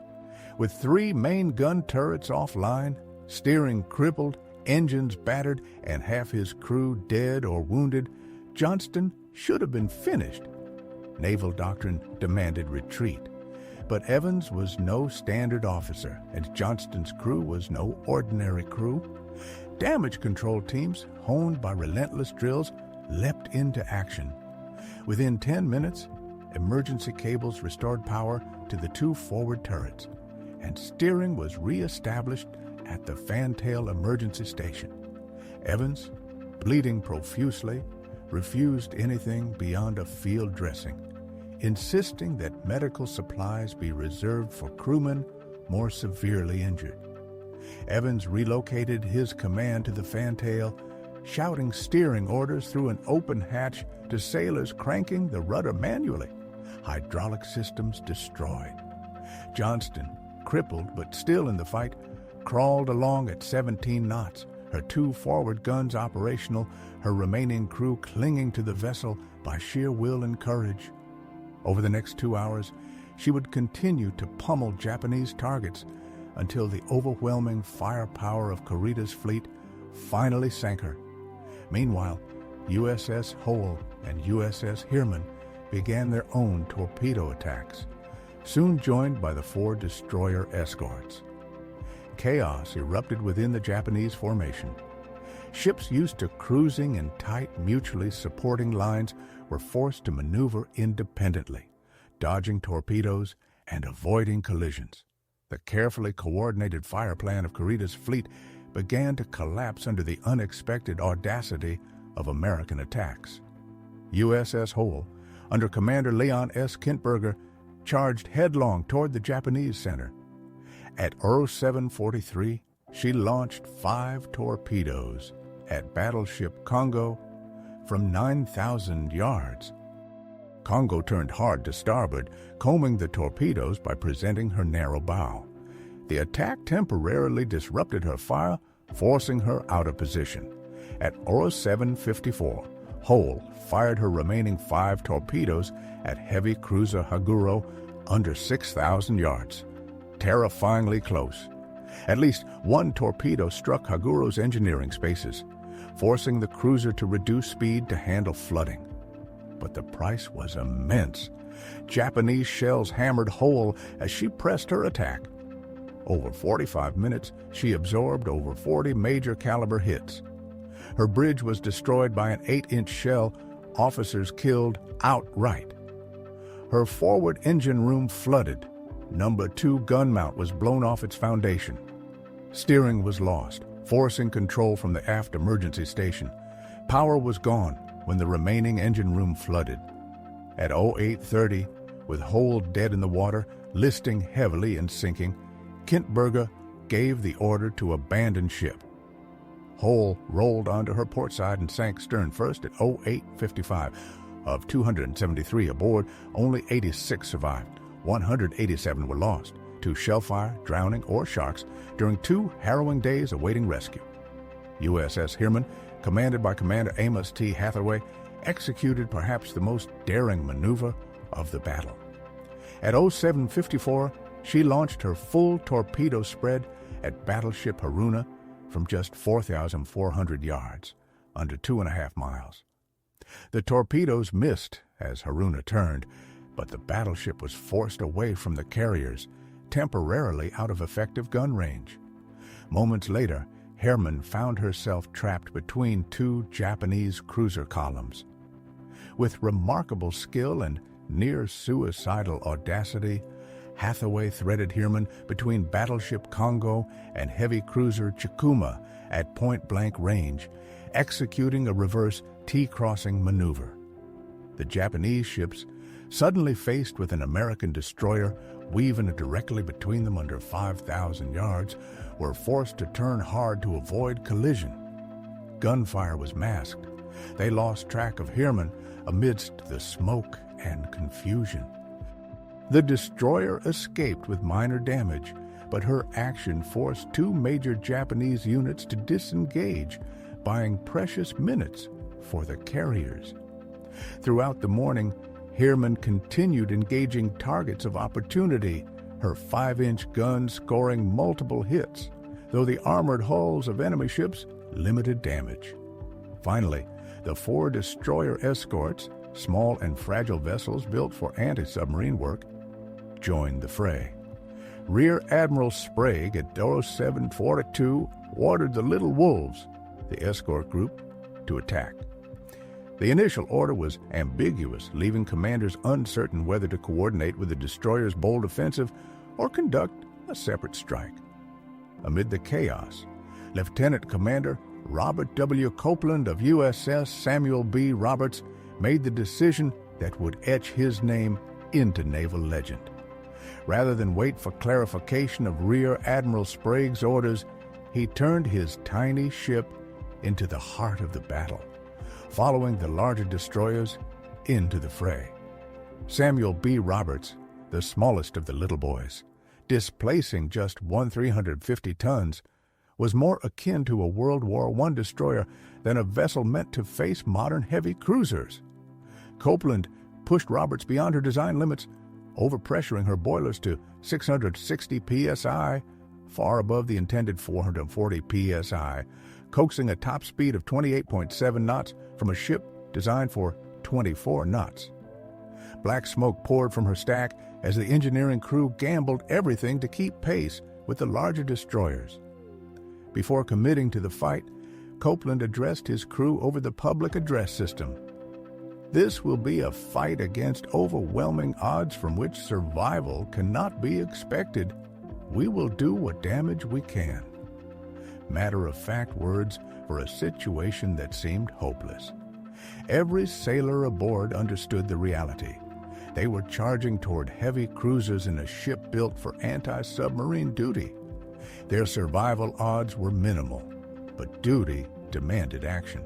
With 3 main gun turrets offline, steering crippled, engines battered, and half his crew dead or wounded, Johnston should have been finished. Naval doctrine demanded retreat. But Evans was no standard officer, and Johnston's crew was no ordinary crew. Damage control teams, honed by relentless drills, leapt into action. Within 10 minutes, emergency cables restored power to the 2 forward turrets, and steering was re-established at the fantail emergency station. Evans, bleeding profusely, refused anything beyond a field dressing, insisting that medical supplies be reserved for crewmen more severely injured. Evans relocated his command to the fantail, shouting steering orders through an open hatch to sailors cranking the rudder manually. Hydraulic systems destroyed. Johnston, crippled but still in the fight, crawled along at 17 knots, her 2 forward guns operational, her remaining crew clinging to the vessel by sheer will and courage. Over the next 2 hours, she would continue to pummel Japanese targets until the overwhelming firepower of Kurita's fleet finally sank her. Meanwhile, USS Hole and USS Heermann began their own torpedo attacks, soon joined by the 4 destroyer escorts. Chaos erupted within the Japanese formation. Ships used to cruising in tight, mutually supporting lines were forced to maneuver independently, dodging torpedoes and avoiding collisions. The carefully coordinated fire plan of Kurita's fleet began to collapse under the unexpected audacity of American attacks. USS Hole, under Commander Leon S. Kintberger, charged headlong toward the Japanese center. At 07:43, she launched 5 torpedoes at battleship Congo from 9,000 yards. Congo turned hard to starboard, combing the torpedoes by presenting her narrow bow. The attack temporarily disrupted her fire, forcing her out of position. At 07:54, Hole fired her remaining 5 torpedoes at heavy cruiser Haguro under 6,000 yards, terrifyingly close. At least 1 torpedo struck Haguro's engineering spaces, forcing the cruiser to reduce speed to handle flooding. But the price was immense. Japanese shells hammered Hole as she pressed her attack. Over 45 minutes, she absorbed over 40 major caliber hits. Her bridge was destroyed by an 8-inch shell, officers killed outright. Her forward engine room flooded. Number 2 gun mount was blown off its foundation. Steering was lost, forcing control from the aft emergency station. Power was gone when the remaining engine room flooded. At 08:30, with Hull dead in the water, listing heavily and sinking, Kintberger gave the order to abandon ship. Hull rolled onto her port side and sank stern first at 08:55. Of 273 aboard, only 86 survived. 187 were lost to shellfire, drowning, or sharks during 2 harrowing days awaiting rescue. USS Herman, commanded by Commander Amos T. Hathaway, executed perhaps the most daring maneuver of the battle. At 07:54, she launched her full torpedo spread at battleship Haruna from just 4,400 yards, under 2.5 miles. The torpedoes missed as Haruna turned, but the battleship was forced away from the carriers, temporarily out of effective gun range. Moments later, Herman found herself trapped between 2 Japanese cruiser columns. With remarkable skill and near-suicidal audacity, Hathaway threaded Herman between battleship Congo and heavy cruiser Chikuma at point-blank range, executing a reverse T-crossing maneuver. The Japanese ships, suddenly faced with an American destroyer weaving directly between them under 5,000 yards, were forced to turn hard to avoid collision. Gunfire was masked. They lost track of Herman amidst the smoke and confusion. The destroyer escaped with minor damage, but her action forced 2 major Japanese units to disengage, buying precious minutes for the carriers. Throughout the morning, Herman continued engaging targets of opportunity, her 5-inch gun scoring multiple hits, though the armored hulls of enemy ships limited damage. Finally, the 4 destroyer escorts, small and fragile vessels built for anti-submarine work, joined the fray. Rear Admiral Sprague at 07:42 ordered the Little Wolves, the escort group, to attack. The initial order was ambiguous, leaving commanders uncertain whether to coordinate with the destroyer's bold offensive or conduct a separate strike. Amid the chaos, Lieutenant Commander Robert W. Copeland of USS Samuel B. Roberts made the decision that would etch his name into naval legend. Rather than wait for clarification of Rear Admiral Sprague's orders, he turned his tiny ship into the heart of the battle, following the larger destroyers into the fray. Samuel B. Roberts, the smallest of the little boys, displacing just 350 tons, was more akin to a World War I destroyer than a vessel meant to face modern heavy cruisers. Copeland pushed Roberts beyond her design limits, overpressuring her boilers to 660 psi, far above the intended 440 psi, coaxing a top speed of 28.7 knots from a ship designed for 24 knots. Black smoke poured from her stack as the engineering crew gambled everything to keep pace with the larger destroyers. Before committing to the fight, Copeland addressed his crew over the public address system. This will be a fight against overwhelming odds from which survival cannot be expected. We will do what damage we can. Matter-of-fact words for a situation that seemed hopeless. Every sailor aboard understood the reality. They were charging toward heavy cruisers in a ship built for anti-submarine duty. Their survival odds were minimal, but duty demanded action.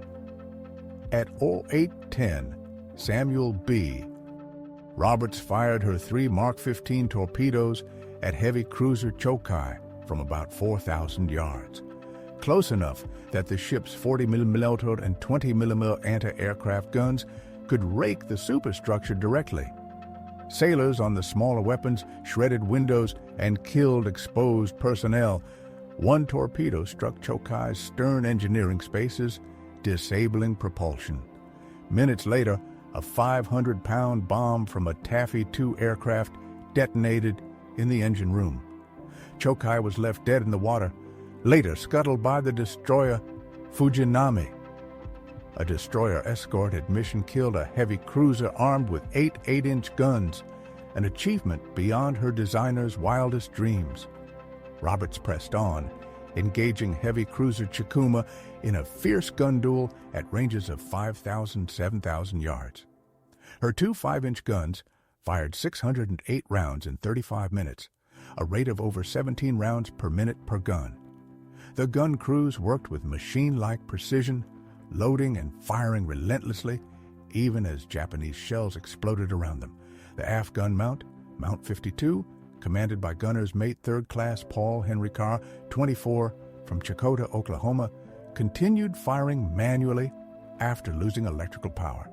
At 08:10, Samuel B. Roberts fired her 3 Mark 15 torpedoes at heavy cruiser Chokai from about 4,000 yards, close enough that the ship's 40mm and 20mm anti-aircraft guns could rake the superstructure directly. Sailors on the smaller weapons shredded windows and killed exposed personnel. 1 torpedo struck Chokai's stern engineering spaces, disabling propulsion. Minutes later, a 500-pound bomb from a Taffy II aircraft detonated in the engine room. Chokai was left dead in the water, later scuttled by the destroyer Fujinami. A destroyer escort had mission killed a heavy cruiser armed with 8 8-inch guns, an achievement beyond her designer's wildest dreams. Roberts pressed on, engaging heavy cruiser Chikuma in a fierce gun duel at ranges of 5,000, 7,000 yards. Her 2 5-inch guns fired 608 rounds in 35 minutes, a rate of over 17 rounds per minute per gun. The gun crews worked with machine-like precision, loading and firing relentlessly, even as Japanese shells exploded around them. The aft gun Mount 52, commanded by Gunner's Mate 3rd Class Paul Henry Carr, 24, from Chakotah, Oklahoma, continued firing manually after losing electrical power.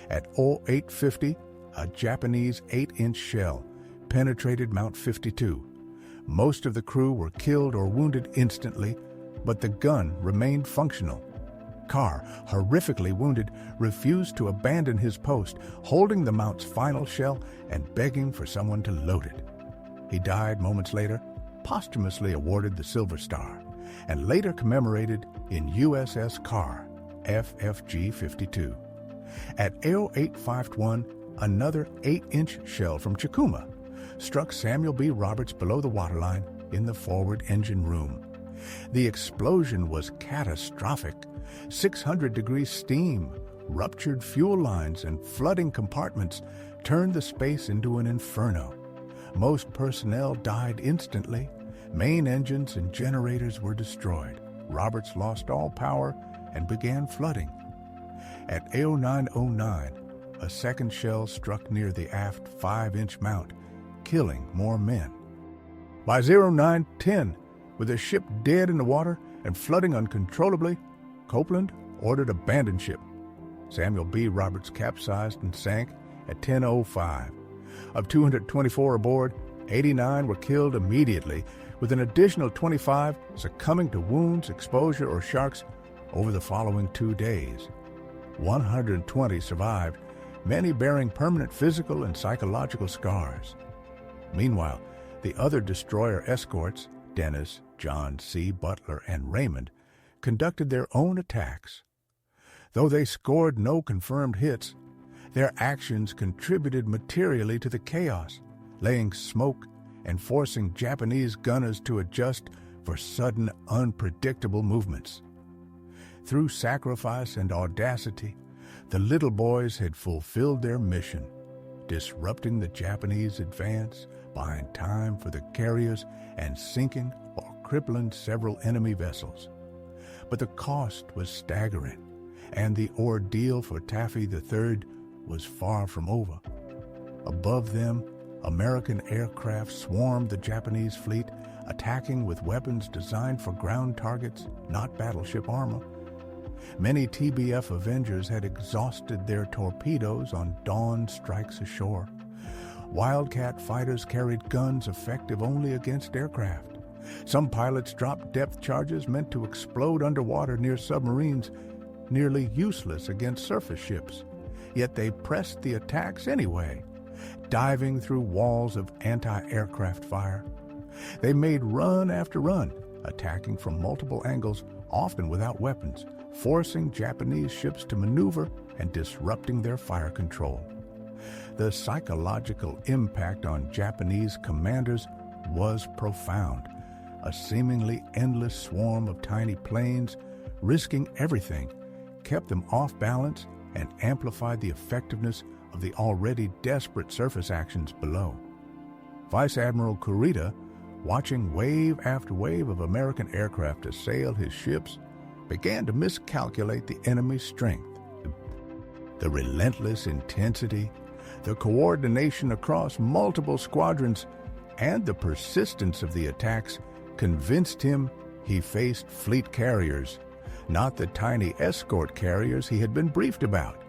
At 0850, a Japanese 8-inch shell penetrated Mount 52. Most of the crew were killed or wounded instantly, but the gun remained functional. Carr, horrifically wounded, refused to abandon his post, holding the Mount's final shell and begging for someone to load it. He died moments later, posthumously awarded the Silver Star, and later commemorated in USS Carr, FFG 52. At 0851, another 8-inch shell from Chikuma struck Samuel B. Roberts below the waterline in the forward engine room. The explosion was catastrophic. 600-degree steam, ruptured fuel lines, and flooding compartments turned the space into an inferno. Most personnel died instantly. Main engines and generators were destroyed. Roberts lost all power and began flooding. At 0909, a second shell struck near the aft 5-inch mount, killing more men. By 0910, with the ship dead in the water and flooding uncontrollably, Copeland ordered abandon ship. Samuel B. Roberts capsized and sank at 10:05. Of 224 aboard, 89 were killed immediately, with an additional 25 succumbing to wounds, exposure, or sharks over the following 2 days. 120 survived, many bearing permanent physical and psychological scars. Meanwhile, the other destroyer escorts, Dennis, John C. Butler, and Raymond, conducted their own attacks. Though they scored no confirmed hits, their actions contributed materially to the chaos, laying smoke and forcing Japanese gunners to adjust for sudden, unpredictable movements. Through sacrifice and audacity, the little boys had fulfilled their mission, disrupting the Japanese advance, buying time for the carriers, and sinking or crippling several enemy vessels. But the cost was staggering, and the ordeal for Taffy III was far from over. Above them, American aircraft swarmed the Japanese fleet, attacking with weapons designed for ground targets, not battleship armor. Many TBF Avengers had exhausted their torpedoes on dawn strikes ashore. Wildcat fighters carried guns effective only against aircraft. Some pilots dropped depth charges meant to explode underwater near submarines, nearly useless against surface ships. Yet they pressed the attacks anyway, diving through walls of anti-aircraft fire. They made run after run, attacking from multiple angles, often without weapons, forcing Japanese ships to maneuver and disrupting their fire control. The psychological impact on Japanese commanders was profound. A seemingly endless swarm of tiny planes, risking everything, kept them off balance and amplified the effectiveness of the already desperate surface actions below. Vice Admiral Kurita, watching wave after wave of American aircraft assail his ships, began to miscalculate the enemy's strength. The relentless intensity, the coordination across multiple squadrons, and the persistence of the attacks convinced him he faced fleet carriers, not the tiny escort carriers he had been briefed about.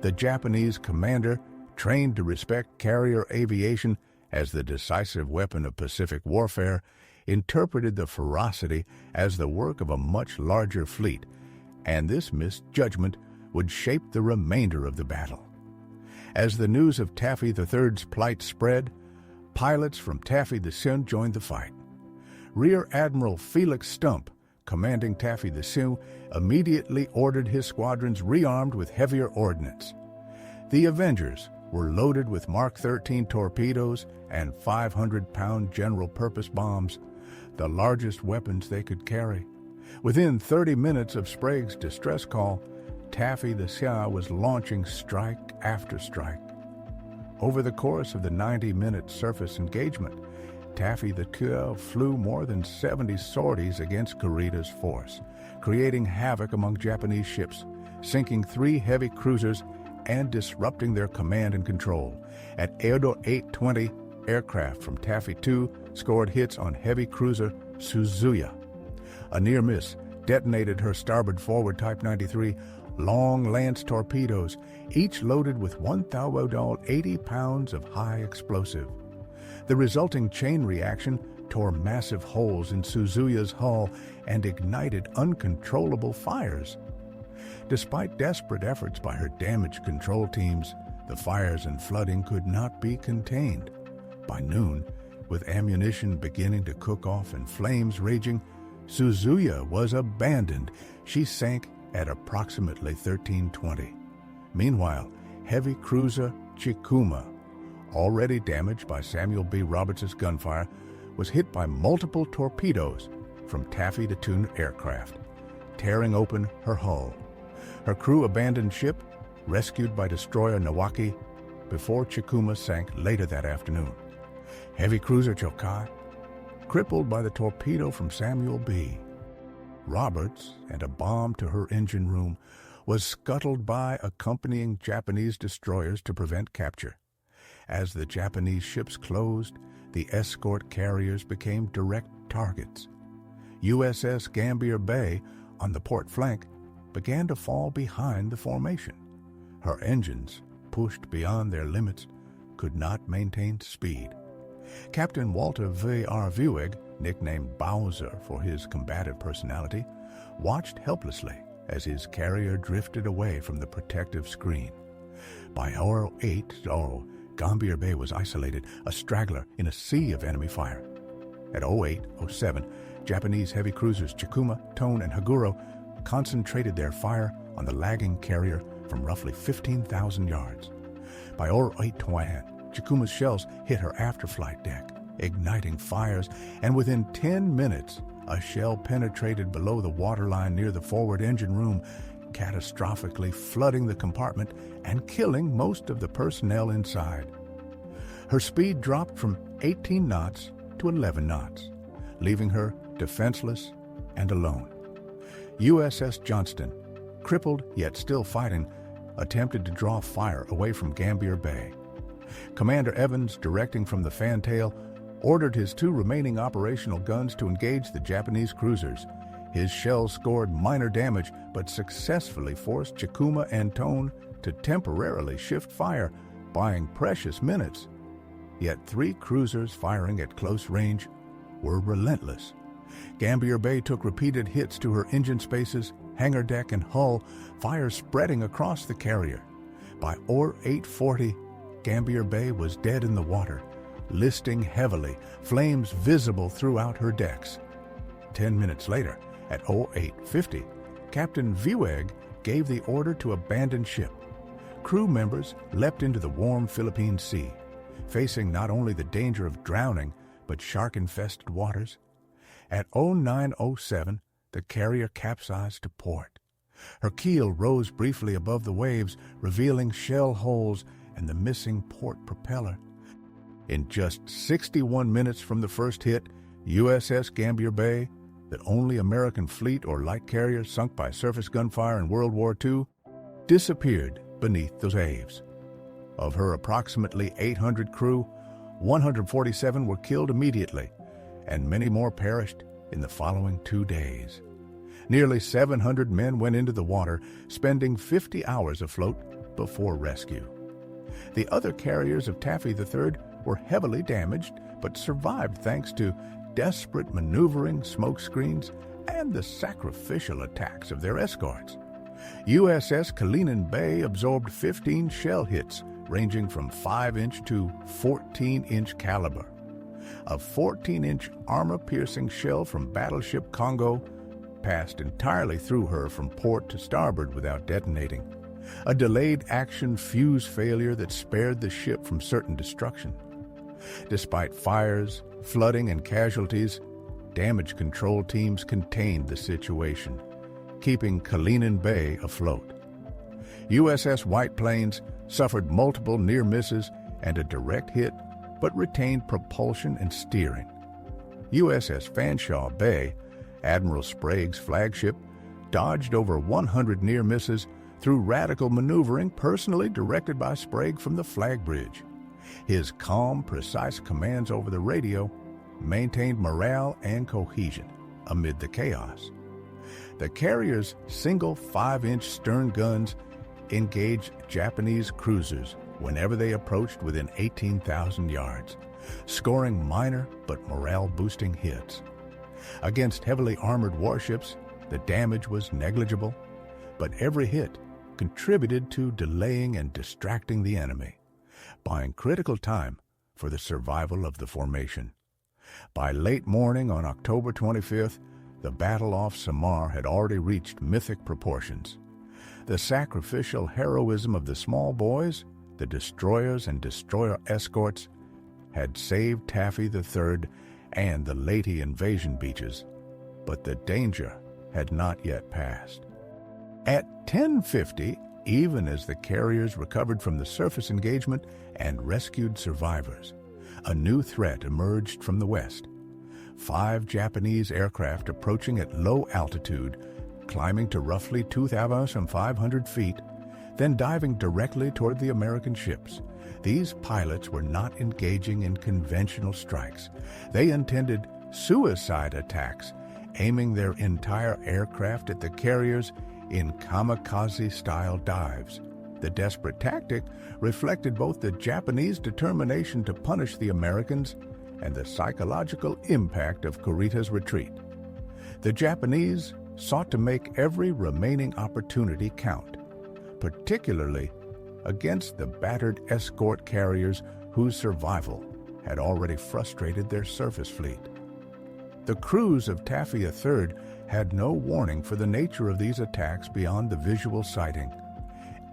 The Japanese commander, trained to respect carrier aviation as the decisive weapon of Pacific warfare, interpreted the ferocity as the work of a much larger fleet, and this misjudgment would shape the remainder of the battle. As the news of Taffy III's plight spread, pilots from Taffy II joined the fight. Rear Admiral Felix Stump, commanding Taffy III, immediately ordered his squadrons rearmed with heavier ordnance. The Avengers were loaded with Mark 13 torpedoes and 500-pound general-purpose bombs, the largest weapons they could carry. Within 30 minutes of Sprague's distress call, Taffy III was launching strike after strike. Over the course of the 90-minute surface engagement, Taffy III flew more than 70 sorties against Kurita's force, creating havoc among Japanese ships, sinking 3 heavy cruisers and disrupting their command and control. At Edo 820, aircraft from Taffy II scored hits on heavy cruiser Suzuya. A near miss detonated her starboard forward Type 93 long lance torpedoes, each loaded with 1,080 pounds of high explosive. The resulting chain reaction tore massive holes in Suzuya's hull and ignited uncontrollable fires. Despite desperate efforts by her damage control teams, the fires and flooding could not be contained. By noon, with ammunition beginning to cook off and flames raging, Suzuya was abandoned. She sank at approximately 1320. Meanwhile, heavy cruiser Chikuma, already damaged by Samuel B. Roberts' gunfire, was hit by multiple torpedoes from Taffy II aircraft, tearing open her hull. Her crew abandoned ship, rescued by destroyer Nawaki, before Chikuma sank later that afternoon. Heavy cruiser Chokai, crippled by the torpedo from Samuel B. Roberts and a bomb to her engine room, was scuttled by accompanying Japanese destroyers to prevent capture. As the Japanese ships closed, the escort carriers became direct targets. USS Gambier Bay, on the port flank, began to fall behind the formation. Her engines, pushed beyond their limits, could not maintain speed. Captain Walter V.R. Vueg, nicknamed Bowser for his combative personality, watched helplessly as his carrier drifted away from the protective screen. By hour 8:00, Gambier Bay was isolated, a straggler in a sea of enemy fire. At 08:07, Japanese heavy cruisers Chikuma, Tone, and Haguro concentrated their fire on the lagging carrier from roughly 15,000 yards. By 08:20, Chikuma's shells hit her afterflight deck, igniting fires, and within 10 minutes, a shell penetrated below the waterline near the forward engine room, catastrophically flooding the compartment and killing most of the personnel inside. Her speed dropped from 18 knots to 11 knots, leaving her defenseless and alone. USS Johnston, crippled yet still fighting, attempted to draw fire away from Gambier Bay. Commander Evans, directing from the fantail, ordered his 2 remaining operational guns to engage the Japanese cruisers. His shells scored minor damage, but successfully forced Chikuma and Tone to temporarily shift fire, buying precious minutes. Yet 3 cruisers firing at close range were relentless. Gambier Bay took repeated hits to her engine spaces, hangar deck, and hull, fire spreading across the carrier. By 08:40, Gambier Bay was dead in the water, listing heavily, flames visible throughout her decks. 10 minutes later, at 08:50, Captain Vueg gave the order to abandon ship. Crew members leapt into the warm Philippine Sea, facing not only the danger of drowning, but shark-infested waters. At 09:07, the carrier capsized to port. Her keel rose briefly above the waves, revealing shell holes and the missing port propeller. In just 61 minutes from the first hit, USS Gambier Bay, the only American fleet or light carrier sunk by surface gunfire in World War II, disappeared beneath the waves. Of her approximately 800 crew, 147 were killed immediately, and many more perished in the following 2 days. Nearly 700 men went into the water, spending 50 hours afloat before rescue. The other carriers of Taffy III were heavily damaged, but survived thanks to desperate maneuvering, smokescreens, and the sacrificial attacks of their escorts. USS Kalinin Bay absorbed 15 shell hits, ranging from 5-inch to 14-inch caliber. A 14-inch armor-piercing shell from battleship Congo passed entirely through her from port to starboard without detonating, a delayed action fuse failure that spared the ship from certain destruction. Despite fires, flooding, and casualties, damage control teams contained the situation, keeping Kalinin Bay afloat. USS White Plains suffered multiple near misses and a direct hit, but retained propulsion and steering. USS Fanshawe Bay, Admiral Sprague's flagship, dodged over 100 near misses through radical maneuvering personally directed by Sprague from the flag bridge. His calm, precise commands over the radio maintained morale and cohesion amid the chaos. The carrier's single 5-inch stern guns engaged Japanese cruisers whenever they approached within 18,000 yards, scoring minor but morale-boosting hits. Against heavily armored warships, the damage was negligible, but every hit contributed to delaying and distracting the enemy, buying critical time for the survival of the formation. By late morning on October 25th, the battle off Samar had already reached mythic proportions. The sacrificial heroism of the small boys, the destroyers and destroyer escorts, had saved Taffy III and the Leyte invasion beaches, but the danger had not yet passed. At 10:50, even as the carriers recovered from the surface engagement and rescued survivors, a new threat emerged from the west. 5 Japanese aircraft approaching at low altitude, climbing to roughly 2,500 feet, then diving directly toward the American ships. These pilots were not engaging in conventional strikes. They intended suicide attacks, aiming their entire aircraft at the carriers in kamikaze-style dives. The desperate tactic reflected both the Japanese determination to punish the Americans and the psychological impact of Kurita's retreat. The Japanese sought to make every remaining opportunity count, particularly against the battered escort carriers whose survival had already frustrated their surface fleet. The crews of Taffy III had no warning for the nature of these attacks beyond the visual sighting.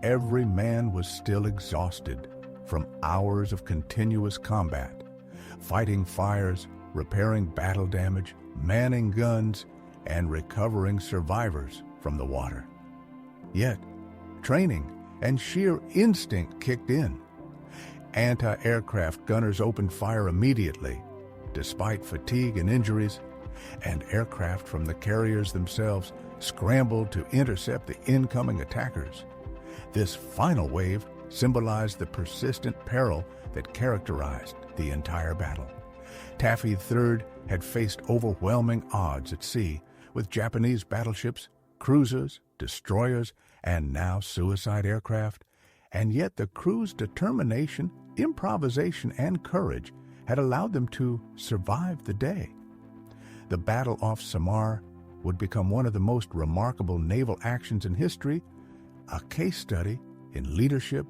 Every man was still exhausted from hours of continuous combat, fighting fires, repairing battle damage, manning guns, and recovering survivors from the water. Yet, training and sheer instinct kicked in. Anti-aircraft gunners opened fire immediately, despite fatigue and injuries, and aircraft from the carriers themselves scrambled to intercept the incoming attackers. This final wave symbolized the persistent peril that characterized the entire battle. Taffy III had faced overwhelming odds at sea with Japanese battleships, cruisers, destroyers, and now suicide aircraft, and yet the crew's determination, improvisation, and courage had allowed them to survive the day. The battle off Samar would become one of the most remarkable naval actions in history, a case study in leadership,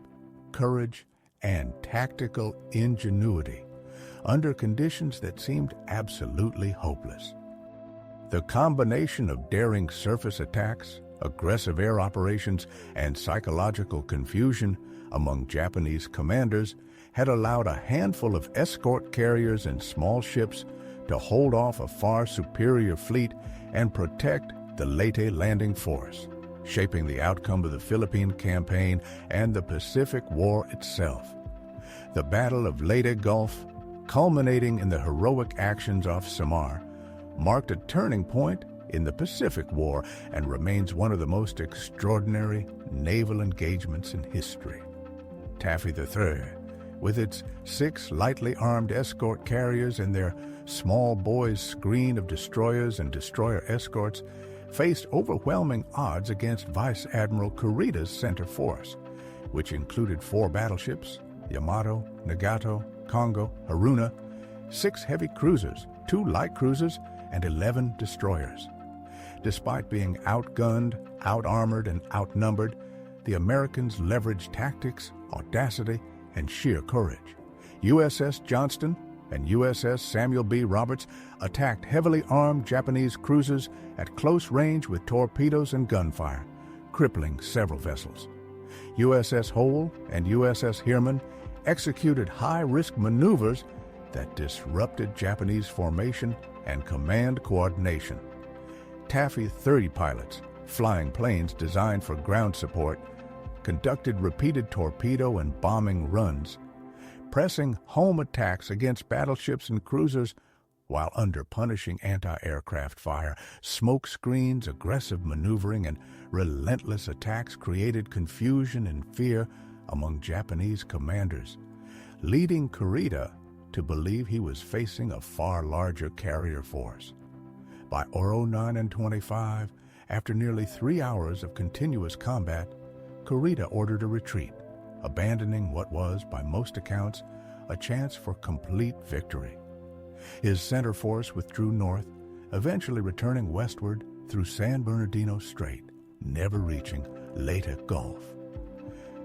courage, and tactical ingenuity under conditions that seemed absolutely hopeless. The combination of daring surface attacks, aggressive air operations, and psychological confusion among Japanese commanders had allowed a handful of escort carriers and small ships to hold off a far superior fleet and protect the Leyte landing force, shaping the outcome of the Philippine campaign and the Pacific War itself. The Battle of Leyte Gulf, culminating in the heroic actions off Samar, marked a turning point in the Pacific War and remains one of the most extraordinary naval engagements in history. Taffy III, with its 6 lightly armed escort carriers and their small boys' screen of destroyers and destroyer escorts, faced overwhelming odds against Vice Admiral Kurita's center force, which included 4 battleships, Yamato, Nagato, Kongo, Haruna, 6 heavy cruisers, 2 light cruisers, and 11 destroyers. Despite being outgunned, out-armored, and outnumbered, the Americans leveraged tactics, audacity, and sheer courage. USS Johnston, and USS Samuel B. Roberts attacked heavily armed Japanese cruisers at close range with torpedoes and gunfire, crippling several vessels. USS Howell and USS Herman executed high-risk maneuvers that disrupted Japanese formation and command coordination. Taffy III pilots, flying planes designed for ground support, conducted repeated torpedo and bombing runs, pressing home attacks against battleships and cruisers while under punishing anti-aircraft fire. Smoke screens, aggressive maneuvering, and relentless attacks created confusion and fear among Japanese commanders, leading Kurita to believe he was facing a far larger carrier force. By 09:25, after nearly 3 hours of continuous combat, Kurita ordered a retreat, abandoning what was, by most accounts, a chance for complete victory. His center force withdrew north, eventually returning westward through San Bernardino Strait, never reaching Leyte Gulf.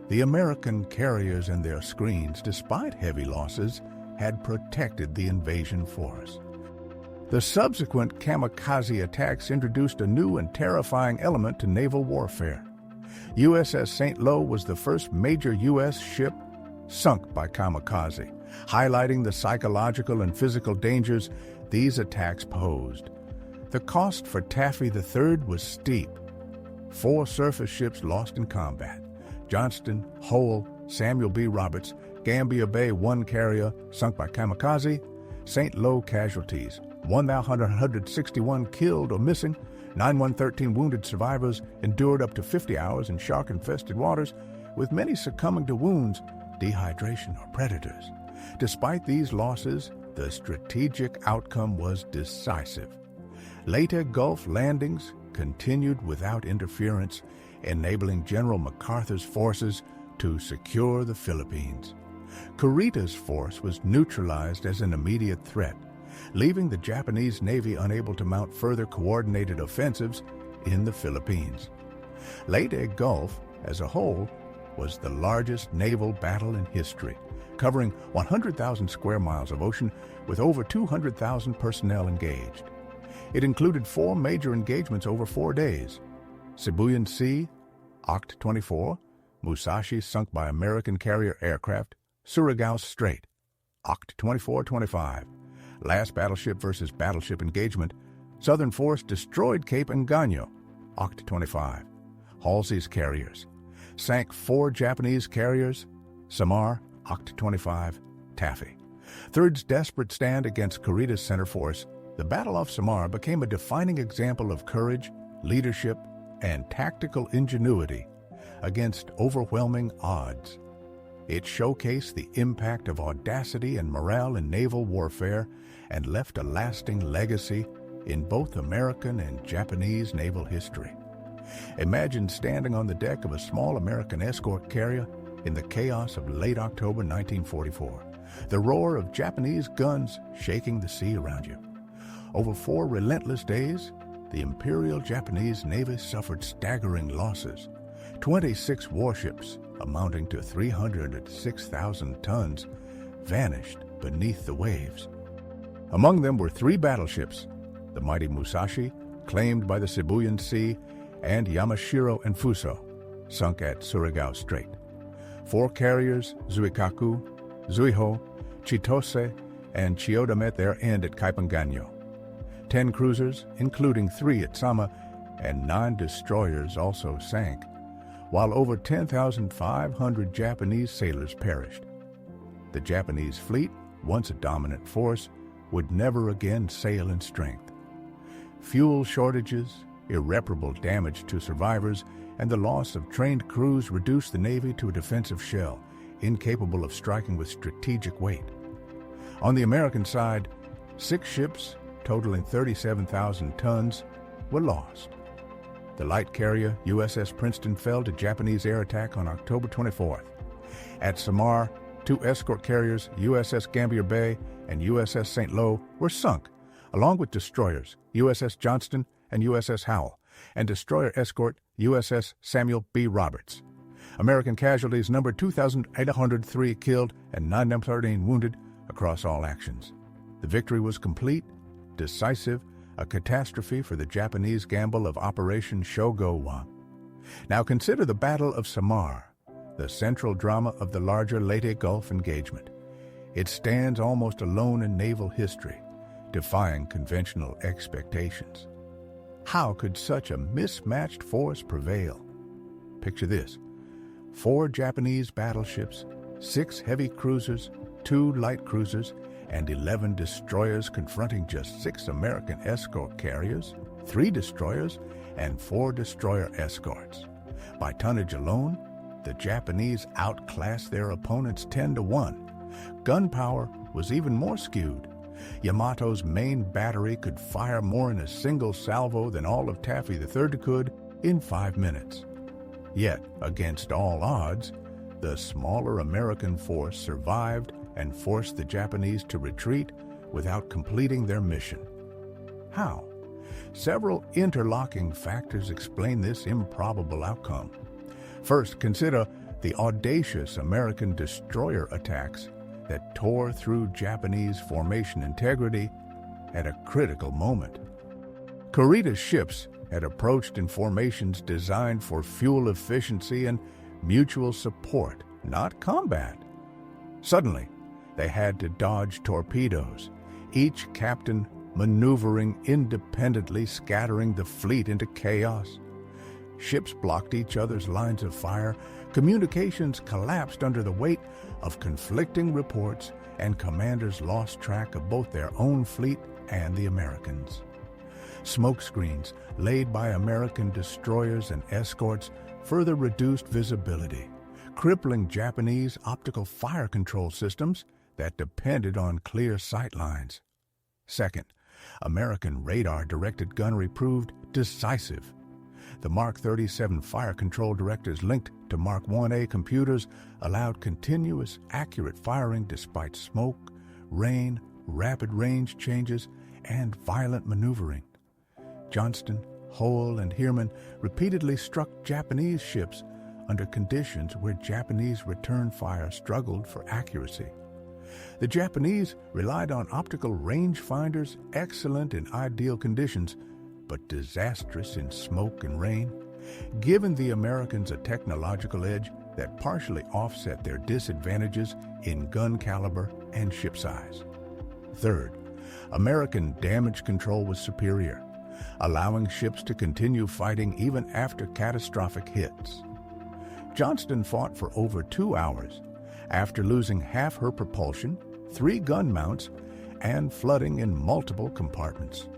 The American carriers and their screens, despite heavy losses, had protected the invasion force. The subsequent kamikaze attacks introduced a new and terrifying element to naval warfare. USS St. Lo was the first major U.S. ship sunk by kamikaze, highlighting the psychological and physical dangers these attacks posed. The cost for Taffy III was steep. 4 surface ships lost in combat: Johnston, Howell, Samuel B. Roberts, Gambier Bay 1 carrier sunk by kamikaze, St. Lo casualties, 1,161 killed or missing, 913 wounded survivors endured up to 50 hours in shark-infested waters, with many succumbing to wounds, dehydration, or predators. Despite these losses, the strategic outcome was decisive. Leyte Gulf landings continued without interference, enabling General MacArthur's forces to secure the Philippines. Kurita's force was neutralized as an immediate threat, leaving the Japanese Navy unable to mount further coordinated offensives in the Philippines. Leyte Gulf, as a whole, was the largest naval battle in history, covering 100,000 square miles of ocean with over 200,000 personnel engaged. It included 4 major engagements over 4 days: Sibuyan Sea, Oct. 24, Musashi sunk by American carrier aircraft, Surigao Strait, Oct. 24-25, last battleship versus battleship engagement, Southern Force destroyed Cape Engano, Oct. 25, Halsey's carriers, sank 4 Japanese carriers, Samar, Oct. 25, Taffy. Third's desperate stand against Kurita's center force, the Battle off Samar became a defining example of courage, leadership, and tactical ingenuity against overwhelming odds. It showcased the impact of audacity and morale in naval warfare and left a lasting legacy in both American and Japanese naval history. Imagine standing on the deck of a small American escort carrier in the chaos of late October 1944, the roar of Japanese guns shaking the sea around you. Over 4 relentless days, the Imperial Japanese Navy suffered staggering losses. 26 warships, amounting to 306,000 tons, vanished beneath the waves. Among them were 3 battleships: the mighty Musashi, claimed by the Sibuyan Sea, and Yamashiro and Fuso, sunk at Surigao Strait. 4 carriers, Zuikaku, Zuiho, Chitose, and Chiyoda, met their end at Cape Engano. 10 cruisers, including 3 at Sama, and 9 destroyers also sank, while over 10,500 Japanese sailors perished. The Japanese fleet, once a dominant force, would never again sail in strength. Fuel shortages, irreparable damage to survivors, and the loss of trained crews reduced the Navy to a defensive shell, incapable of striking with strategic weight. On the American side, 6 ships, totaling 37,000 tons, were lost. The light carrier USS Princeton fell to Japanese air attack on October 24th. At Samar, 2 escort carriers, USS Gambier Bay and USS St. Lo, were sunk, along with destroyers USS Johnston and USS Howell, and destroyer escort USS Samuel B. Roberts. American casualties numbered 2,803 killed and 913 wounded across all actions. The victory was complete, decisive, a catastrophe for the Japanese gamble of Operation Shogowa. Now consider the Battle of Samar, the central drama of the larger Leyte Gulf engagement. It stands almost alone in naval history, defying conventional expectations. How could such a mismatched force prevail? Picture this: 4 Japanese battleships, 6 heavy cruisers, 2 light cruisers, and 11 destroyers confronting just 6 American escort carriers, 3 destroyers, and 4 destroyer escorts. By tonnage alone, the Japanese outclassed their opponents 10-1. Gunpower was even more skewed. Yamato's main battery could fire more in a single salvo than all of Taffy III could in 5 minutes. Yet, against all odds, the smaller American force survived and forced the Japanese to retreat without completing their mission. How? Several interlocking factors explain this improbable outcome. First, consider the audacious American destroyer attacks that tore through Japanese formation integrity at a critical moment. Kurita's ships had approached in formations designed for fuel efficiency and mutual support, not combat. Suddenly, they had to dodge torpedoes, each captain maneuvering independently, scattering the fleet into chaos. Ships blocked each other's lines of fire, communications collapsed under the weight of conflicting reports, and commanders lost track of both their own fleet and the Americans. Smoke screens laid by American destroyers and escorts further reduced visibility, crippling Japanese optical fire control systems that depended on clear sight lines. Second, American radar-directed gunnery proved decisive. The Mark 37 fire control directors linked to Mark 1A computers allowed continuous, accurate firing despite smoke, rain, rapid range changes, and violent maneuvering. Johnston, Hull, and Heermann repeatedly struck Japanese ships under conditions where Japanese return fire struggled for accuracy. The Japanese relied on optical rangefinders, excellent in ideal conditions, but disastrous in smoke and rain, giving the Americans a technological edge that partially offset their disadvantages in gun caliber and ship size. Third, American damage control was superior, allowing ships to continue fighting even after catastrophic hits. Johnston fought for over 2 hours after losing half her propulsion, 3 gun mounts, and flooding in multiple compartments.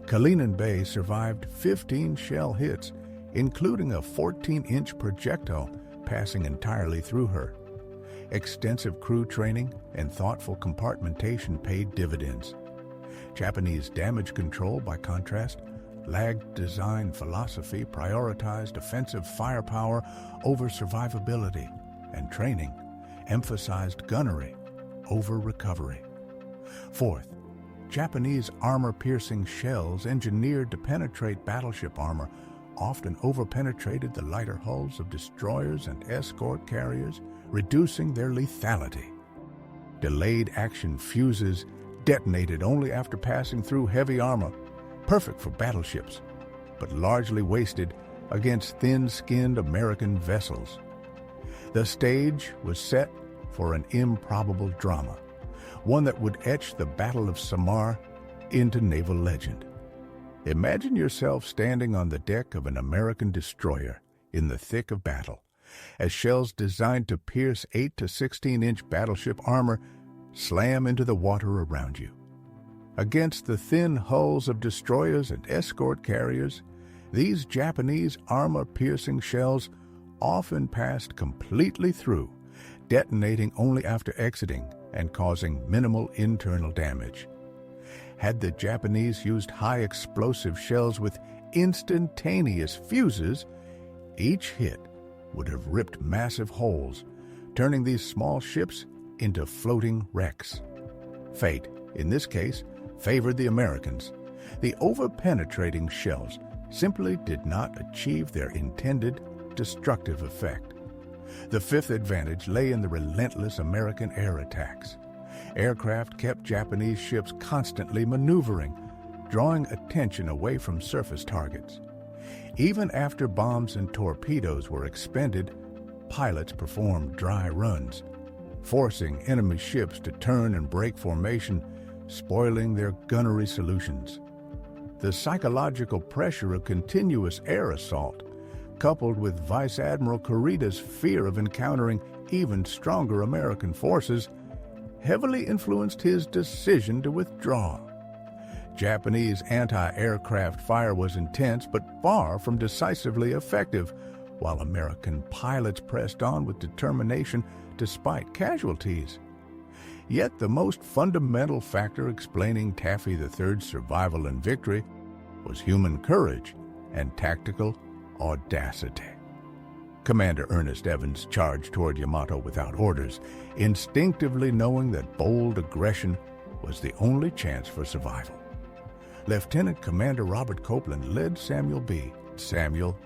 Kalinin Bay survived 15 shell hits, including a 14-inch projectile passing entirely through her. Extensive crew training and thoughtful compartmentation paid dividends. Japanese damage control, by contrast, lagged. Design philosophy prioritized offensive firepower over survivability, and training emphasized gunnery over recovery. Fourth, Japanese armor-piercing shells engineered to penetrate battleship armor often overpenetrated the lighter hulls of destroyers and escort carriers, reducing their lethality. Delayed action fuses detonated only after passing through heavy armor, perfect for battleships, but largely wasted against thin-skinned American vessels. The stage was set for an improbable drama, one that would etch the Battle of Samar into naval legend. Imagine yourself standing on the deck of an American destroyer in the thick of battle, as shells designed to pierce 8 to 16-inch battleship armor slam into the water around you. Against the thin hulls of destroyers and escort carriers, these Japanese armor-piercing shells often passed completely through, detonating only after exiting and causing minimal internal damage. Had the Japanese used high-explosive shells with instantaneous fuses, each hit would have ripped massive holes, turning these small ships into floating wrecks. Fate, in this case, favored the Americans. The over-penetrating shells simply did not achieve their intended destructive effect. The fifth advantage lay in the relentless American air attacks. Aircraft kept Japanese ships constantly maneuvering, drawing attention away from surface targets. Even after bombs and torpedoes were expended, pilots performed dry runs, forcing enemy ships to turn and break formation, spoiling their gunnery solutions. The psychological pressure of continuous air assault, coupled with Vice Admiral Kurita's fear of encountering even stronger American forces, heavily influenced his decision to withdraw. Japanese anti-aircraft fire was intense but far from decisively effective, while American pilots pressed on with determination despite casualties. Yet the most fundamental factor explaining Taffy III's survival and victory was human courage and tactical audacity. Commander Ernest Evans charged toward Yamato without orders, instinctively knowing that bold aggression was the only chance for survival. Lieutenant Commander Robert Copeland led Samuel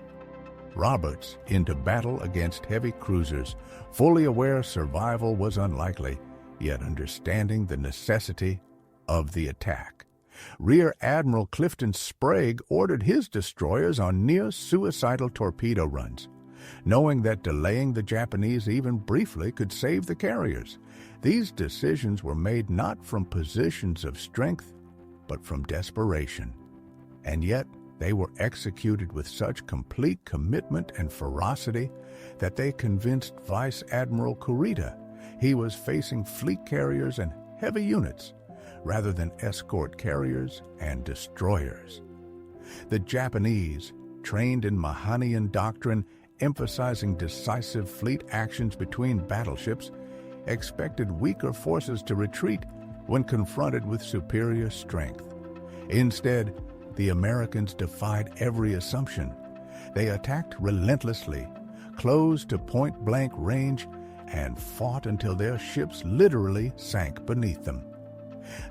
Roberts into battle against heavy cruisers, fully aware survival was unlikely, yet understanding the necessity of the attack. Rear Admiral Clifton Sprague ordered his destroyers on near-suicidal torpedo runs, knowing that delaying the Japanese even briefly could save the carriers. These decisions were made not from positions of strength, but from desperation. And yet, they were executed with such complete commitment and ferocity that they convinced Vice Admiral Kurita he was facing fleet carriers and heavy units rather than escort carriers and destroyers. The Japanese, trained in Mahanian doctrine emphasizing decisive fleet actions between battleships, expected weaker forces to retreat when confronted with superior strength. Instead, the Americans defied every assumption. They attacked relentlessly, closed to point-blank range, and fought until their ships literally sank beneath them.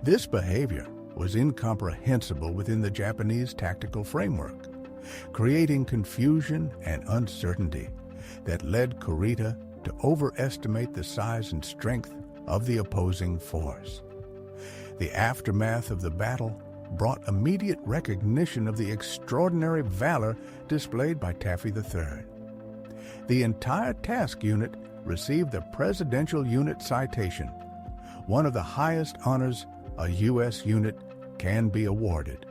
This behavior was incomprehensible within the Japanese tactical framework, creating confusion and uncertainty that led Kurita to overestimate the size and strength of the opposing force. The aftermath of the battle brought immediate recognition of the extraordinary valor displayed by Taffy III. The entire task unit received the Presidential Unit Citation, one of the highest honors a U.S. unit can be awarded.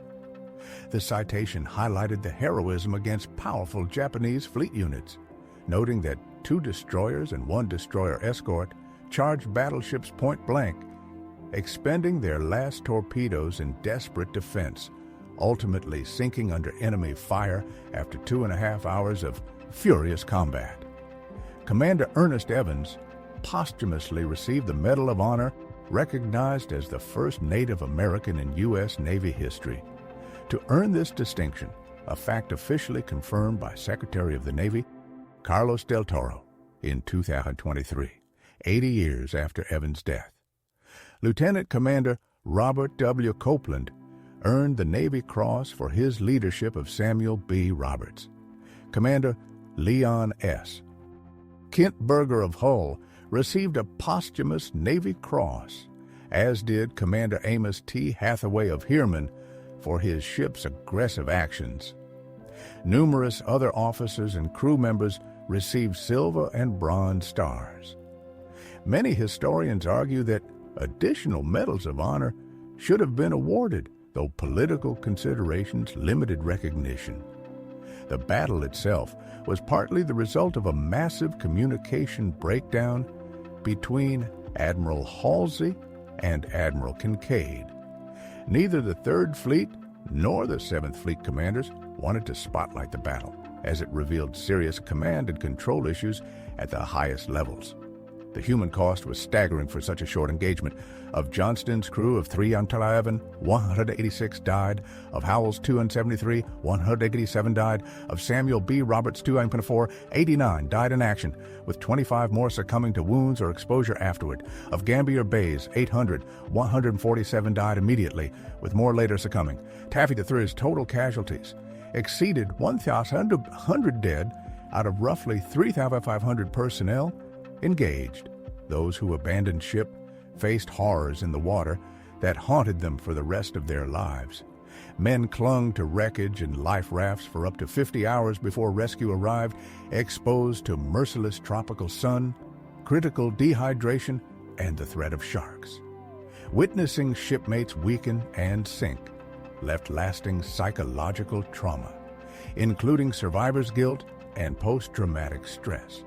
The citation highlighted the heroism against powerful Japanese fleet units, noting that 2 destroyers and 1 destroyer escort charged battleships point-blank, expending their last torpedoes in desperate defense, ultimately sinking under enemy fire after 2.5 hours of furious combat. Commander Ernest Evans posthumously received the Medal of Honor, recognized as the first Native American in U.S. Navy history. To earn this distinction, a fact officially confirmed by Secretary of the Navy Carlos del Toro in 2023, 80 years after Evans' death. Lieutenant Commander Robert W. Copeland earned the Navy Cross for his leadership of Samuel B. Roberts. Commander Leon S. Kent Berger of Hull received a posthumous Navy Cross, as did Commander Amos T. Hathaway of Heermann for his ship's aggressive actions. Numerous other officers and crew members received silver and bronze stars. Many historians argue that additional medals of honor should have been awarded, though political considerations limited recognition. The battle itself was partly the result of a massive communication breakdown between Admiral Halsey and Admiral Kincaid. Neither the 3rd Fleet nor the 7th Fleet commanders wanted to spotlight the battle, as it revealed serious command and control issues at the highest levels. The human cost was staggering for such a short engagement. Of Johnston's crew of 3 until 11, 186 died. Of Howell's 2 and 73, 187 died. Of Samuel B. Roberts' 2 and 4, 89 died in action, with 25 more succumbing to wounds or exposure afterward. Of Gambier Bay's 800, 147 died immediately, with more later succumbing. Taffy III's total casualties exceeded 1,100 dead out of roughly 3,500 personnel engaged. Those who abandoned ship faced horrors in the water that haunted them for the rest of their lives. Men clung to wreckage and life rafts for up to 50 hours before rescue arrived, exposed to merciless tropical sun, critical dehydration, and the threat of sharks. Witnessing shipmates weaken and sink left lasting psychological trauma, including survivor's guilt and post-traumatic stress.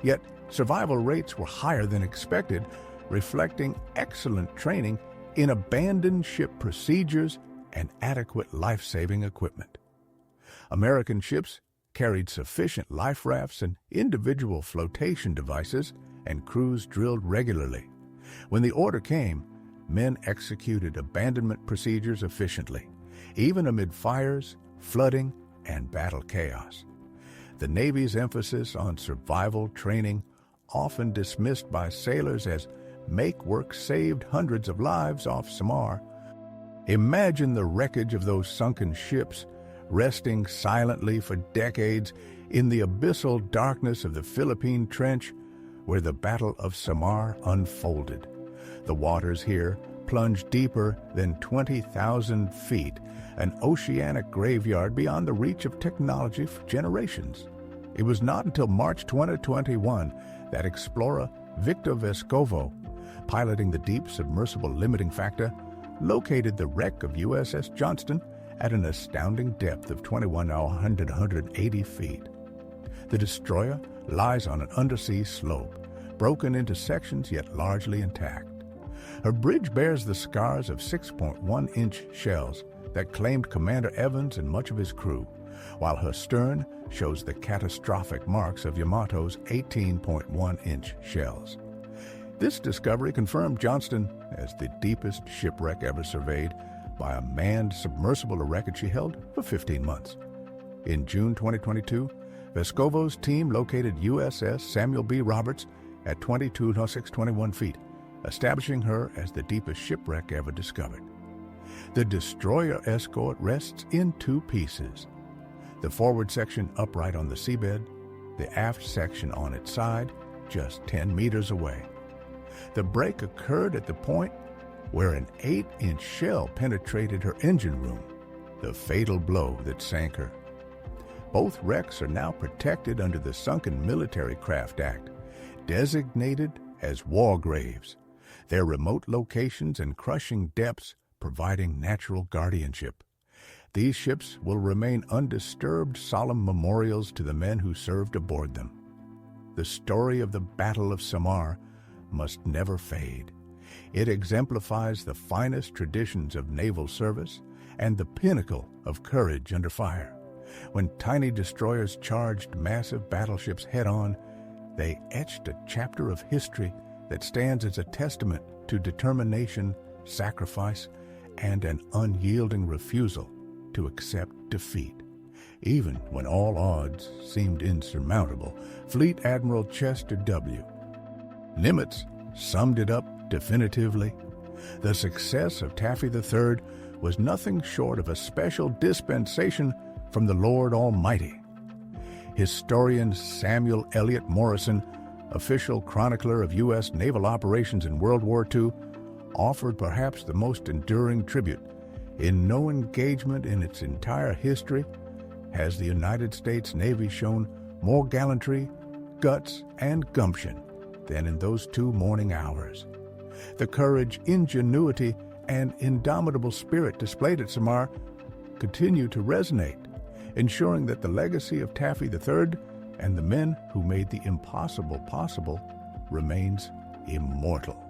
Yet, survival rates were higher than expected, reflecting excellent training in abandoned ship procedures and adequate life-saving equipment. American ships carried sufficient life rafts and individual flotation devices, and crews drilled regularly. When the order came, men executed abandonment procedures efficiently, even amid fires, flooding, and battle chaos. The Navy's emphasis on survival training, often dismissed by sailors as make work, saved hundreds of lives off Samar. Imagine the wreckage of those sunken ships, resting silently for decades in the abyssal darkness of the Philippine Trench, where the Battle of Samar unfolded. The waters here plunged deeper than 20,000 feet, an oceanic graveyard beyond the reach of technology for generations. It was not until March 2021 that explorer Victor Vescovo, piloting the deep submersible limiting factor, located the wreck of USS Johnston at an astounding depth of 2,180 feet. The destroyer lies on an undersea slope, broken into sections yet largely intact. Her bridge bears the scars of 6.1-inch shells that claimed Commander Evans and much of his crew, while her stern shows the catastrophic marks of Yamato's 18.1-inch shells. This discovery confirmed Johnston as the deepest shipwreck ever surveyed by a manned submersible, a record she held for 15 months. In June 2022, Vescovo's team located USS Samuel B. Roberts at 22 nautics 21 feet, establishing her as the deepest shipwreck ever discovered. The destroyer escort rests in two pieces, the forward section upright on the seabed, the aft section on its side, just 10 meters away. The break occurred at the point where an 8-inch shell penetrated her engine room, the fatal blow that sank her. Both wrecks are now protected under the Sunken Military Craft Act, designated as war graves, their remote locations and crushing depths providing natural guardianship. These ships will remain undisturbed, solemn memorials to the men who served aboard them. The story of the Battle of Samar must never fade. It exemplifies the finest traditions of naval service and the pinnacle of courage under fire. When tiny destroyers charged massive battleships head-on, they etched a chapter of history that stands as a testament to determination, sacrifice, and an unyielding refusal to accept defeat. Even when all odds seemed insurmountable, Fleet Admiral Chester W. Nimitz summed it up definitively. The success of Taffy III was nothing short of a special dispensation from the Lord Almighty. Historian Samuel Eliot Morrison, official chronicler of U.S. naval operations in World War II, offered perhaps the most enduring tribute. In no engagement in its entire history has the United States Navy shown more gallantry, guts, and gumption than in those 2 morning hours. The courage, ingenuity, and indomitable spirit displayed at Samar continue to resonate, ensuring that the legacy of Taffy III and the men who made the impossible possible remains immortal.